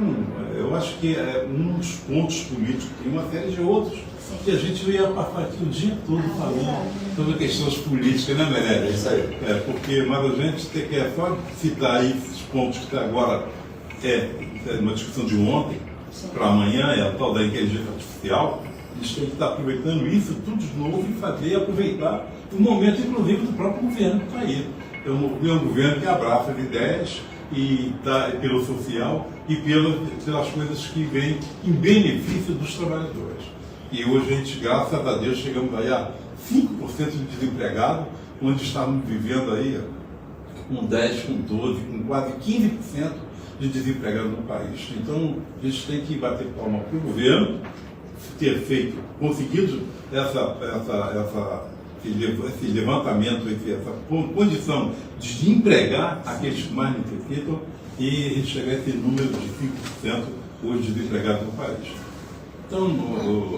eu acho que é um dos pontos políticos, tem uma série de outros, que a gente ia passar aqui o dia todo falando sobre questões políticas, né, Meirelles? É isso aí. Porque, mas a gente quer só citar aí esses pontos que agora é uma discussão de ontem para amanhã, é a tal da inteligência artificial. A gente tem que estar aproveitando isso tudo de novo e aproveitar o momento, inclusive, do próprio governo que está aí. É um governo que abraça as ideias e está pelo social e pelas coisas que vêm em benefício dos trabalhadores. E hoje a gente, graças a Deus, chegamos aí a 5% de desempregado, onde estávamos vivendo aí com 10, com 12, com quase 15% de desempregado no país. Então, a gente tem que bater palma para o governo ter conseguido esse levantamento, essa condição de empregar aqueles que mais necessitam e a gente chegar a esse número de 5% hoje de desempregados no país. Então,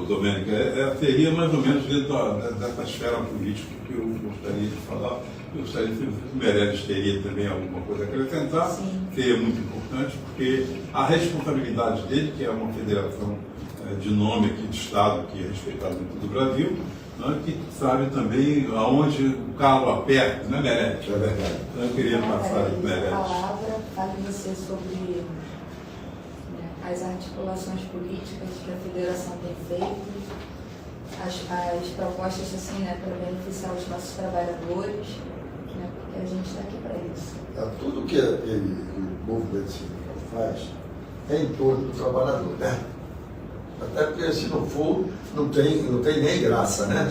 Domênica, seria mais ou menos dentro dessa esfera política que eu gostaria de falar. Eu gostaria que o Meirelles teria também alguma coisa a acrescentar. Sim. Seria muito importante, porque a responsabilidade dele, que é uma federação de nome aqui de Estado, que é respeitado em todo o Brasil, né, que sabe também aonde o calo aperta, né, Meirelles? É verdade. Então, eu queria passar para o Meirelles. A palavra, fale você sobre as articulações políticas que a federação tem feito, as propostas assim, né, para beneficiar os nossos trabalhadores, né, porque a gente está aqui para isso. Tudo que o movimento sindical faz é em torno do trabalhador, né? Até porque se não for, não tem nem graça, né?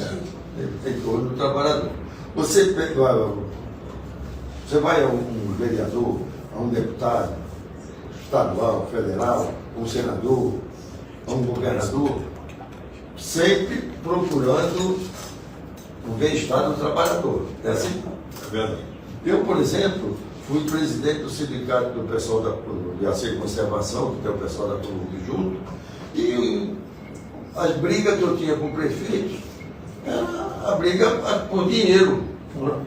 É em torno do trabalhador. Você vai a um vereador, a um deputado estadual, federal, um senador, a um governador, sempre procurando o bem-estar do trabalhador. É assim? É verdade. Eu, por exemplo, fui presidente do sindicato do pessoal de Acervo e Conservação, que tem o pessoal da Colômbia junto, e as brigas que eu tinha com o prefeito era a briga por dinheiro,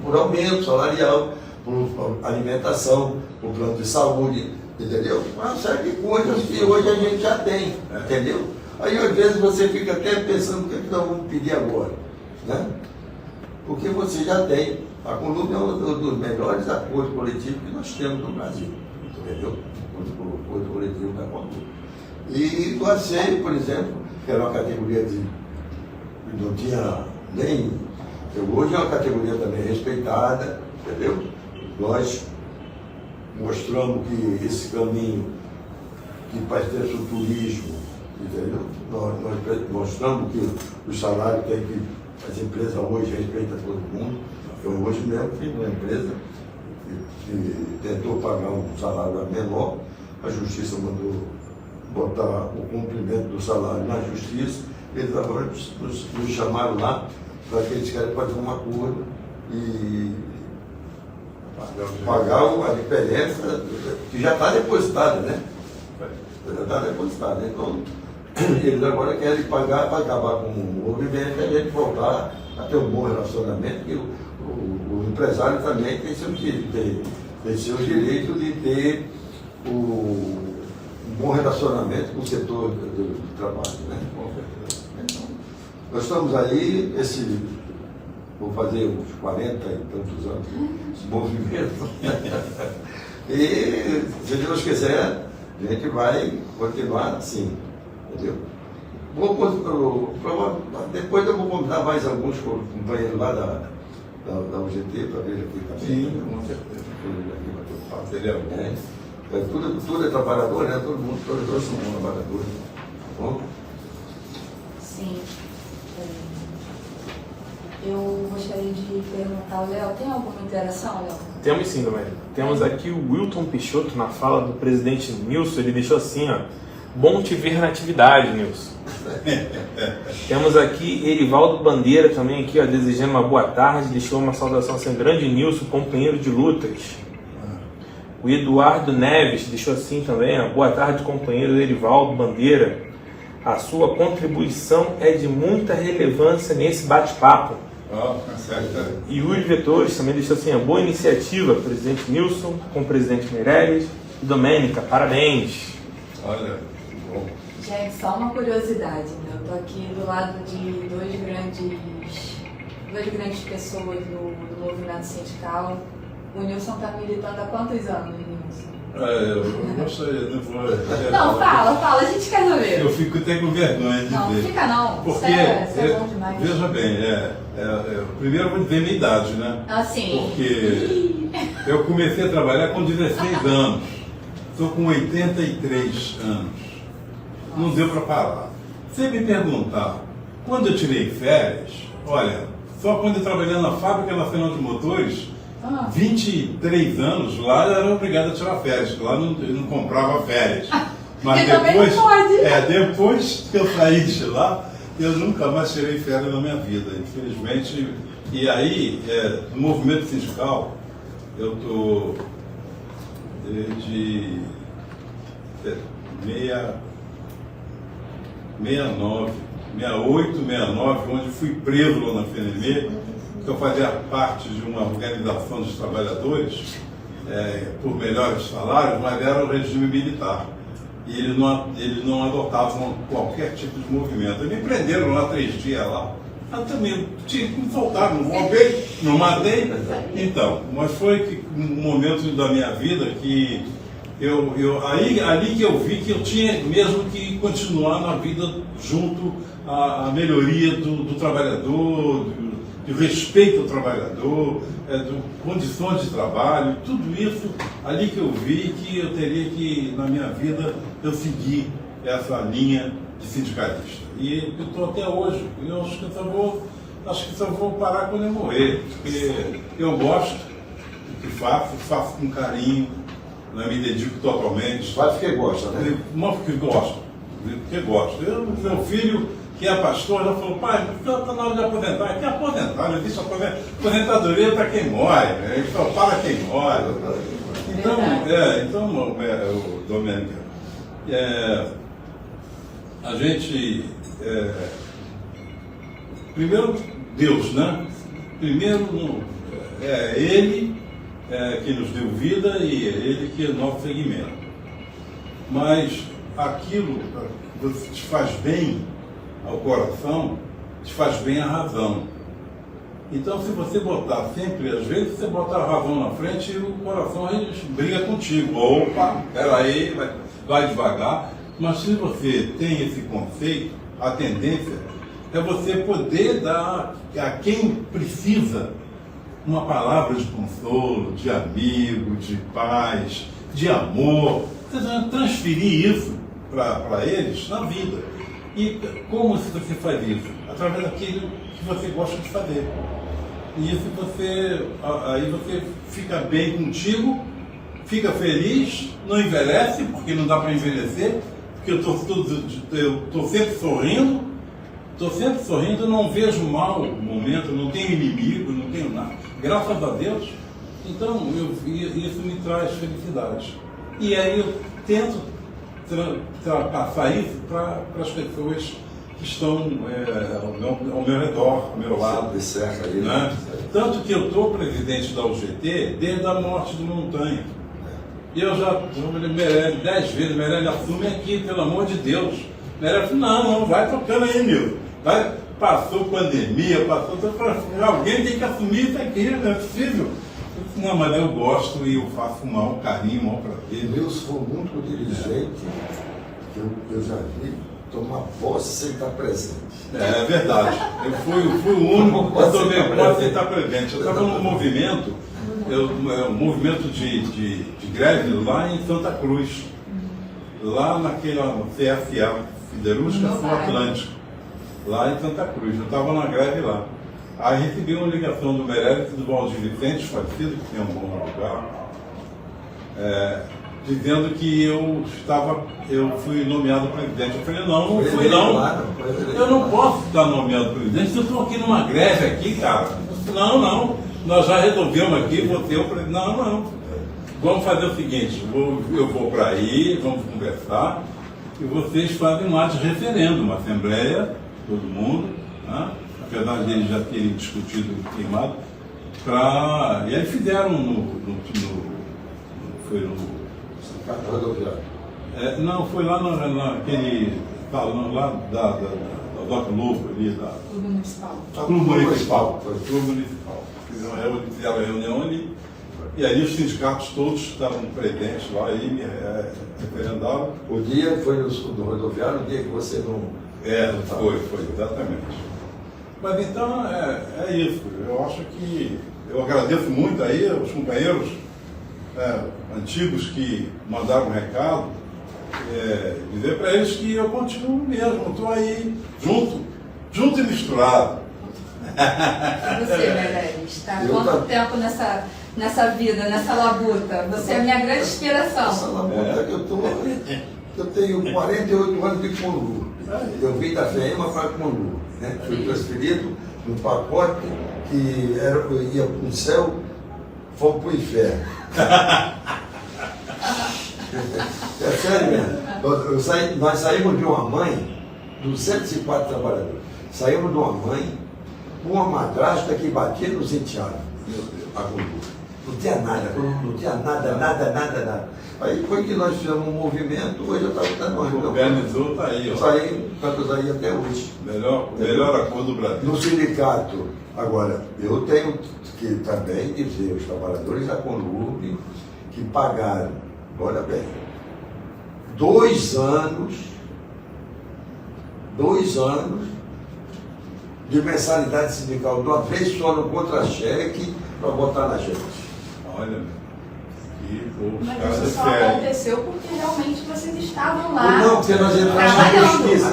por aumento salarial, por alimentação, por plano de saúde, entendeu? Uma série de coisas que hoje a gente já tem, entendeu? Aí às vezes você fica até pensando o que nós vamos pedir agora, né? Porque você já tem. A Conlub é um dos melhores acordos coletivos que nós temos no Brasil, entendeu? O acordo coletivo da Conlub. E o ACEI, por exemplo, que era uma categoria que não tinha nem... Hoje é uma categoria também respeitada, entendeu? Nós mostramos que esse caminho que faz dentro do turismo, entendeu? Nós mostramos que os salários tem que... As empresas hoje respeitam todo mundo. Eu hoje mesmo fiz uma empresa que tentou pagar um salário menor, a justiça mandou botar o cumprimento do salário na justiça, eles agora nos chamaram lá para que eles querem fazer um acordo e pagar a diferença que já está depositada, né? Já está depositada. Então, eles agora querem pagar para acabar com o movimento e a gente voltar a ter um bom relacionamento, que o empresário também tem seu direito de ter um bom relacionamento com o setor do trabalho, né? Então, nós estamos aí, vou fazer uns 40 e tantos anos esse movimento. E, se Deus quiser, a gente vai continuar assim, entendeu? Depois eu vou convidar mais alguns companheiros lá da UGT para vir aqui também. Sim, com certeza. Seria bom. Tudo é trabalhador, né? Todos nós somos trabalhadores. Bom? Sim. Eu gostaria de perguntar ao Léo, tem alguma interação, Léo? Temos sim, Domênico. Temos aqui o Wilton Peixoto na fala do presidente Nilson. Ele deixou assim, ó: bom te ver na atividade, Nilson. Temos aqui Erivaldo Bandeira também aqui, ó, desejando uma boa tarde. Deixou uma saudação assim: grande Nilson, companheiro de lutas. O Eduardo Neves deixou assim também, ó: boa tarde, companheiro Erivaldo Bandeira. A sua contribuição é de muita relevância nesse bate-papo. E Yuri Vetores também deixou assim: boa iniciativa, presidente Nilson, com o presidente Meirelles e Domênica, parabéns. Olha, que bom. Gente, só uma curiosidade, né? Eu estou aqui do lado de duas grandes pessoas do movimento sindical. O Nilson está militando há quantos anos, Nilson? Eu gostaria, não vou... Não, fala, a gente quer saber. Eu fico até com vergonha de Não, dizer. não fica não. Porque, Isso é bom demais. veja bem, primeiro eu vou dizer minha idade, né? Assim. Porque eu comecei a trabalhar com 16 anos. Estou com 83 anos. Não deu para parar. Se me perguntar, quando eu tirei férias, olha, só quando eu trabalhei na fábrica nacional de motores, 23 anos, lá eu era obrigado a tirar férias, porque lá eu não comprava férias. Mas depois que eu saí de lá, eu nunca mais tirei férias na minha vida, infelizmente. E aí, no movimento sindical, eu estou desde 68, 69, onde fui preso lá na FNM, que eu fazia parte de uma organização dos trabalhadores por melhores salários, mas era o regime militar. E eles não adotavam qualquer tipo de movimento. Eles me prenderam lá 3 dias lá. Eu também me faltaram, não roubei, não matei. Então, mas foi um momento da minha vida que ali que eu vi que eu tinha mesmo que continuar na vida junto à melhoria do trabalhador, do respeito ao trabalhador, de condições de trabalho, tudo isso ali que eu vi que eu teria que, na minha vida, eu seguir essa linha de sindicalista. E eu estou até hoje, e eu acho que só vou parar quando eu morrer, porque eu gosto do que faço com carinho, né, me dedico totalmente. Faz porque gosta, né? Não porque gosto, porque gosto. Meu filho, que é pastor, já falou: pai, está na hora de aposentar. Que aposentar? Não existe aposentadoria para quem morre, né? Só para quem morre. Então, Domênica, a gente primeiro, Deus, né? Primeiro, é Ele que nos deu vida e é Ele que é nosso segmento. Mas aquilo que te faz bem ao coração, te faz bem à razão. Então, se você botar sempre, às vezes, você bota a razão na frente e o coração briga contigo. Opa, peraí, vai devagar. Mas se você tem esse conceito, a tendência é você poder dar a quem precisa uma palavra de consolo, de amigo, de paz, de amor. Você vai transferir isso para eles na vida. E como você faz isso? Através daquilo que você gosta de fazer. E isso aí você fica bem contigo, fica feliz, não envelhece, porque não dá para envelhecer, porque eu estou sempre sorrindo, não vejo mal momento, não tenho inimigo, não tenho nada. Graças a Deus. Então, isso me traz felicidade. E aí eu tento passar isso para as pessoas que estão ao meu redor, ao meu lado. Né? Tanto que eu estou presidente da UGT desde a morte do Montanha. E eu já Meirelles 10 vezes, Meirelles, assume aqui, pelo amor de Deus. Meirelles, não, vai tocando aí, meu. Passou pandemia, alguém tem que assumir isso aqui, não é possível. Não, mas eu gosto e eu faço um carinho, um prazer. Nilson foi muito dirigente que eu já vi tomar posse sem estar presente. É verdade. Eu fui o único que tomei posse sem estar presente. Eu estava num movimento, um movimento de greve lá em Santa Cruz. Lá naquela CSA, Siderúrgica Sul Atlântico. Lá em Santa Cruz. Eu estava na greve lá. Aí recebi uma ligação do Meirelles e do Valdir Vicente, falecido, que tem um bom lugar, dizendo que eu fui nomeado presidente. Eu falei, não fui não. Eu não posso estar nomeado presidente, eu estou aqui numa greve aqui, cara. Não, nós já resolvemos aqui, você é o presidente. Não. Vamos fazer o seguinte, eu vou para aí, vamos conversar, e vocês fazem um ato de referendo, uma assembleia, todo mundo, né? Apesar de eles já terem discutido e queimado, e aí fizeram foi no não, foi lá naquele salão lá da Doc Lobo ali, Clube Municipal. Clube Municipal. Fizeram a reunião ali, e aí os sindicatos todos estavam presentes lá e me referendaram. O dia foi no rodoviário, o dia que você não... Foi, exatamente. Mas então é isso. Eu acho que eu agradeço muito aí aos companheiros antigos que mandaram um recado, dizer para eles que eu continuo mesmo, estou aí junto e misturado. E você, Meirelles, está há quanto tempo nessa vida, nessa labuta? Você é a minha grande inspiração. Essa labuta que eu tenho 48 anos de Conlu. Eu vim da FEMA para Conlu, né? Fui transferido num pacote que ia para o céu, fomos para o inferno. É sério mesmo. Nós saímos de uma mãe, 204 trabalhadores, saímos de uma mãe, uma madrasta que batia nos enteados. A Conlu. Não tinha nada. Aí foi que nós fizemos um movimento, hoje eu estava dando uma reunião. Organizou, está aí, ó. Estamos aí até hoje. Melhor acordo do Brasil. No sindicato, agora, eu tenho que também dizer, os trabalhadores da Conlurb que pagaram, olha bem, 2 anos de mensalidade sindical, de uma vez só no contra-cheque, para botar na gente. Olha, mas isso só aconteceu porque realmente vocês estavam lá. Não, porque nós entramos na justiça.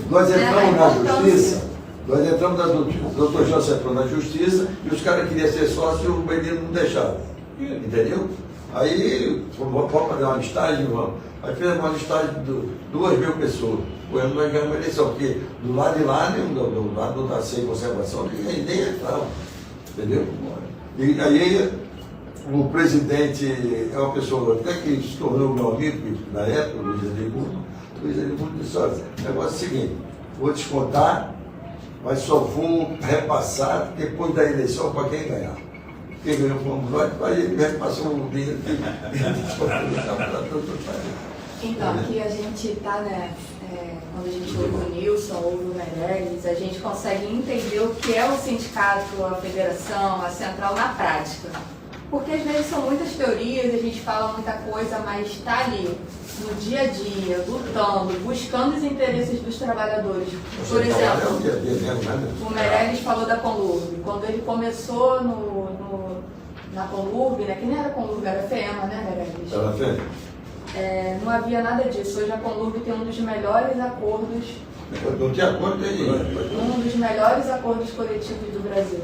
Nós entramos na justiça. O doutor José entrou na justiça e os caras queriam ser sócios e o menino não deixava. Entendeu? Aí, vamos fazer uma listagem, vamos. Aí fizemos uma listagem de 2.000 pessoas. Nós ganhamos a eleição, porque do lado de lá, do lado da Sem Conservação, nem entrava. Entendeu? E aí, o presidente é uma pessoa até que se tornou meu amigo na época, Luiz Edmundo disse, olha, o negócio é o seguinte, vou descontar, mas só vou repassar depois da eleição para quem ganhar. Quem ganhou foi o Glória, para ele me repassou o dinheiro que Então, aqui a gente está, né, quando a gente ouve o Nilson, ouve o Meirelles, a gente consegue entender o que é o sindicato, a federação, a central na prática. Porque às vezes são muitas teorias, a gente fala muita coisa, mas está ali, no dia a dia, lutando, buscando os interesses dos trabalhadores. Por exemplo, o Meirelles falou da Conlurb. Quando ele começou na Conlurb, né, que nem era Conlurb, era FEMA, né, Meirelles? Era FEMA. Não havia nada disso. Hoje a Conlurb tem um dos melhores acordos. Não tinha acordo aí. Um dos melhores acordos coletivos do Brasil.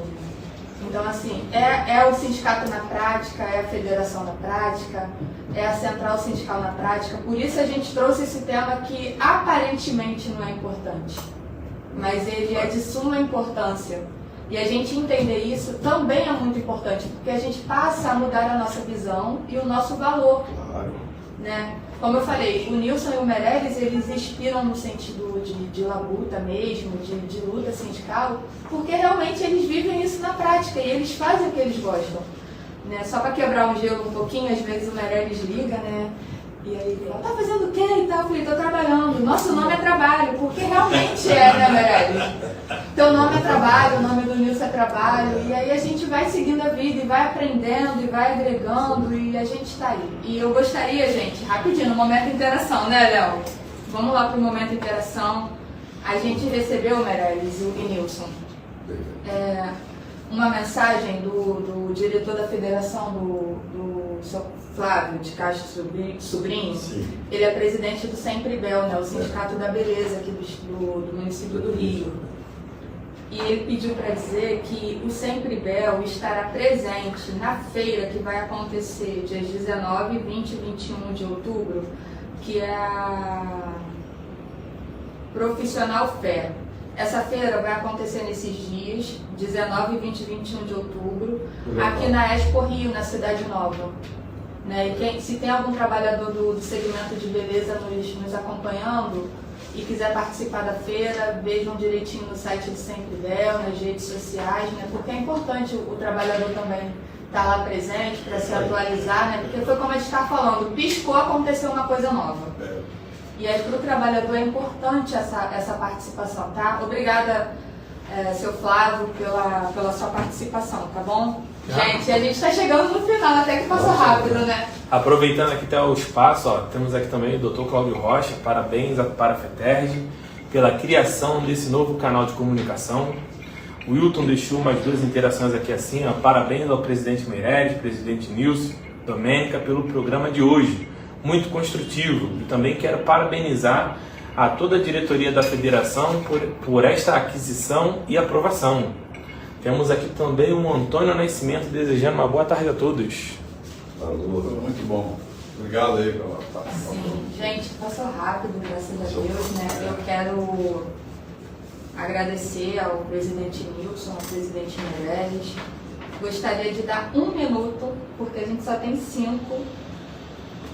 Então, assim, é o sindicato na prática, é a federação na prática, é a central sindical na prática. Por isso a gente trouxe esse tema que aparentemente não é importante, mas ele é de suma importância. E a gente entender isso também é muito importante, porque a gente passa a mudar a nossa visão e o nosso valor. Claro. Né? Como eu falei, o Nilson e o Meirelles, eles inspiram no sentido de labuta mesmo, de luta sindical, porque realmente eles vivem isso na prática e eles fazem o que eles gostam. Né? Só para quebrar um gelo um pouquinho, às vezes o Meirelles liga, né? E aí ele fala, tá fazendo o quê e tal? Eu falei, tô trabalhando. Nosso nome é trabalho, porque realmente é, né, Meirelles? Teu nome é trabalho, o nome do Nilson é trabalho, e aí a gente vai seguindo a vida e vai aprendendo e vai agregando e a gente está aí. E eu gostaria, gente, rapidinho, no momento de interação, né, Léo? Vamos lá para o momento de interação. A gente recebeu, Meirelles e Nilson, uma mensagem do diretor da federação, do seu Flávio de Castro Sobrinho. Sim. Ele é presidente do Sempre Bel, né, o Sindicato da Beleza aqui do município do Rio. E ele pediu para dizer que o Sempre Bel estará presente na feira que vai acontecer dias 19, 20 e 21 de outubro, que é a Profissional Fair. Essa feira vai acontecer nesses dias, 19, 20 e 21 de outubro, aqui na Expo Rio, na Cidade Nova. Né? E se tem algum trabalhador do segmento de beleza nos acompanhando e quiser participar da feira, vejam direitinho no site do Sempre Bel, nas redes sociais, né? Porque é importante o trabalhador também estar lá presente para se atualizar, né? Porque foi como a gente está falando, piscou, aconteceu uma coisa nova. E aí para o trabalhador é importante essa participação, tá? Obrigada, seu Flávio, pela sua participação, tá bom? Gente, a gente está chegando no final, até que passou rápido, né? Aproveitando aqui até o espaço, ó, temos aqui também o Dr. Cláudio Rocha, parabéns para a FETERJ pela criação desse novo canal de comunicação. O Wilton deixou umas duas interações aqui assim, ó, parabéns ao presidente Meirelles, presidente Nilson, Domênica, pelo programa de hoje, muito construtivo. E também quero parabenizar a toda a diretoria da federação por esta aquisição e aprovação. Temos aqui também o Antônio Nascimento desejando uma boa tarde a todos. Muito bom. Obrigado aí pela participação. Sim, gente, passou rápido, graças a Deus, né? Eu quero agradecer ao presidente Nilson, ao presidente Meirelles. Gostaria de dar 1 minuto, porque a gente só tem 5,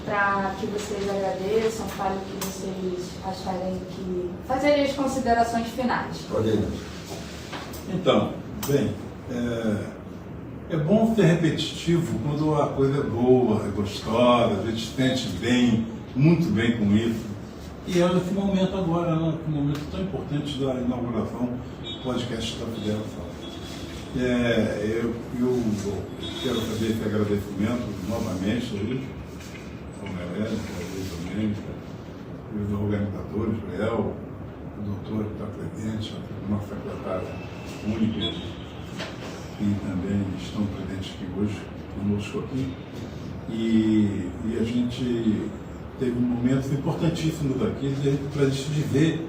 para que vocês agradeçam, falem o que vocês acharem que... fazerem as considerações finais. Pode ir. Então, bem, é bom ser repetitivo quando a coisa é boa, é gostosa, a gente se sente bem, muito bem com isso. E é nesse momento agora, né, um momento tão importante da inauguração do podcast da Federação. Eu quero fazer esse agradecimento novamente hoje ao Meirelles, ao Domênica, os organizadores, o El, o doutor que está presente, a nossa secretária única, que também estão presentes aqui hoje, conosco aqui. E a gente teve momentos importantíssimos aqui para a gente dizer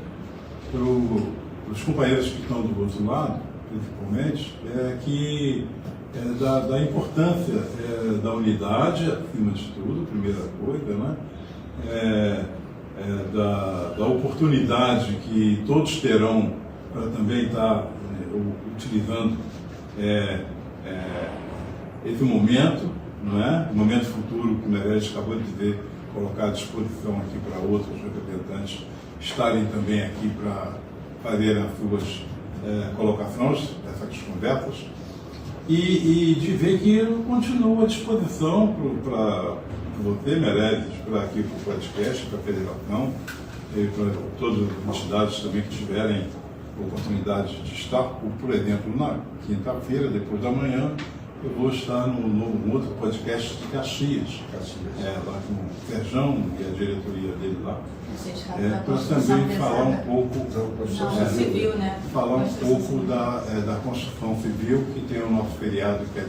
para os companheiros que estão do outro lado, principalmente, que da importância da unidade, acima de tudo, primeira coisa, né? Da oportunidade que todos terão para também estar utilizando esse momento, não é? O momento futuro que o Meirelles acabou de dizer, colocar à disposição aqui para outros representantes estarem também aqui para fazer as suas colocações, essas conversas, e de ver que eu continuo à disposição para você, Meirelles, para aqui para o podcast, para a federação, e para todas as entidades também que tiverem oportunidade de estar, por exemplo, na quinta-feira, depois da manhã, eu vou estar no outro podcast de Caxias, lá com o Serjão e a diretoria dele lá, para também falar um pouco civil, né? Falar um pouco da construção civil, que tem o nosso feriado, que é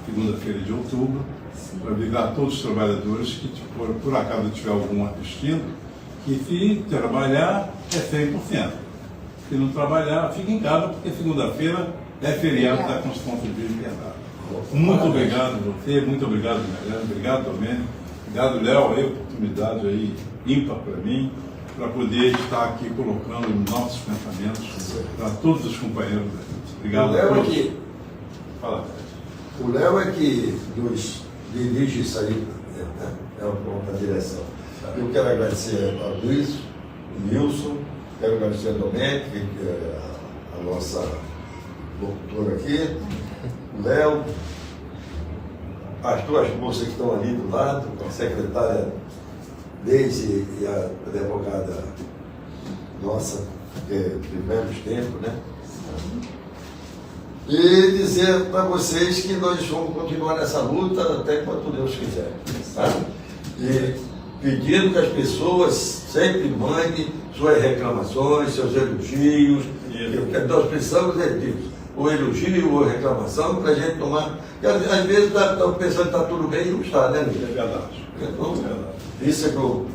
segunda-feira de outubro, para avisar todos os trabalhadores que, por acaso tiver algum assistindo, que se trabalhar é 100%. Se não trabalhar, fica em casa, porque segunda-feira é feriado da construção civil em verdade. Muito obrigado a você, muito obrigado, Mariana, obrigado, Domênico, obrigado, Léo, a oportunidade aí ímpar para mim, para poder estar aqui colocando nossos pensamentos para todos os companheiros. Obrigado. O Léo é que, Fala. o Léo é que nos dirige isso aí, né? É o ponto da direção. Eu quero agradecer a Luiz, o Nilson, quero agradecer a Domênico, que é a nossa locutora aqui, o Léo, as duas moças que estão ali do lado, a secretária Deise e a advogada nossa, que tivemos tempo, né? E dizer para vocês que nós vamos continuar nessa luta até quanto Deus quiser. Tá? E pedindo que as pessoas sempre mandem suas reclamações, seus elogios. O que nós precisamos é disso. O elogio ou reclamação para a gente tomar. Porque às vezes está pensando que está tudo bem e não está, né, Miguel? É verdade. Então, isso é que eu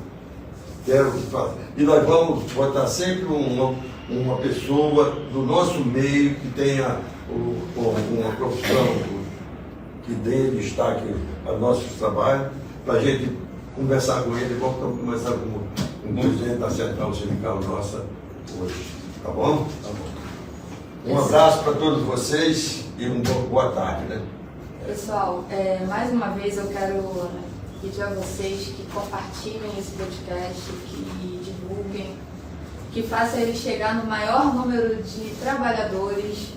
quero que faça. E nós vamos botar sempre uma pessoa do nosso meio que tenha uma profissão que dê destaque aos nossos trabalhos, para a gente conversar com ele. Vamos conversar com o presidente da Central Sindical nossa hoje. Tá bom? Tá bom. Um abraço para todos vocês e boa tarde, né? Pessoal, mais uma vez eu quero pedir a vocês que compartilhem esse podcast, que divulguem, que façam ele chegar no maior número de trabalhadores,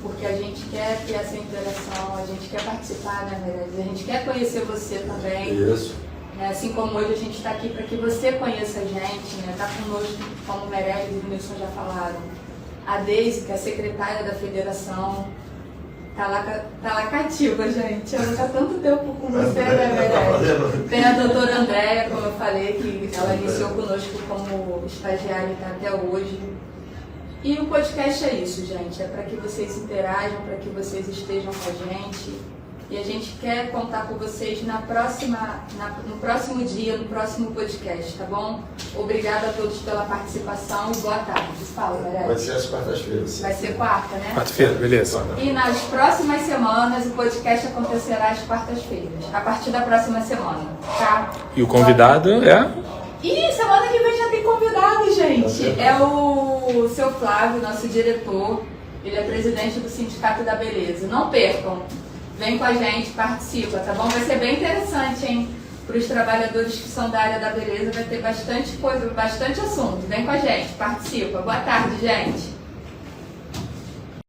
porque a gente quer ter essa interação, a gente quer participar, né, Meirelles? A gente quer conhecer você também. Isso. Assim como hoje a gente está aqui para que você conheça a gente, né? Está conosco, como o Meirelles e o Nilson já falaram. A Deise, que é a secretária da federação, tá lá cativa, gente. Ela está tanto tempo com você, né, Meirelles? Tem a doutora Andréia, como eu falei, que ela iniciou conosco como estagiária e está até hoje. E o podcast é isso, gente. É para que vocês interajam, para que vocês estejam com a gente. E a gente quer contar com vocês no próximo dia, no próximo podcast, tá bom? Obrigada a todos pela participação e boa tarde. Fala, galera. Vai ser às quartas-feiras. Vai ser quarta, né? Quarta-feira, beleza. E nas próximas semanas o podcast acontecerá às quartas-feiras, a partir da próxima semana, tá? E o convidado é? E semana que vem já tem convidado, gente. É o seu Flávio, nosso diretor. Ele é presidente do Sindicato da Beleza. Não percam. Vem com a gente, participa, tá bom? Vai ser bem interessante, hein? Para os trabalhadores que são da área da beleza, vai ter bastante coisa, bastante assunto. Vem com a gente, participa. Boa tarde, gente.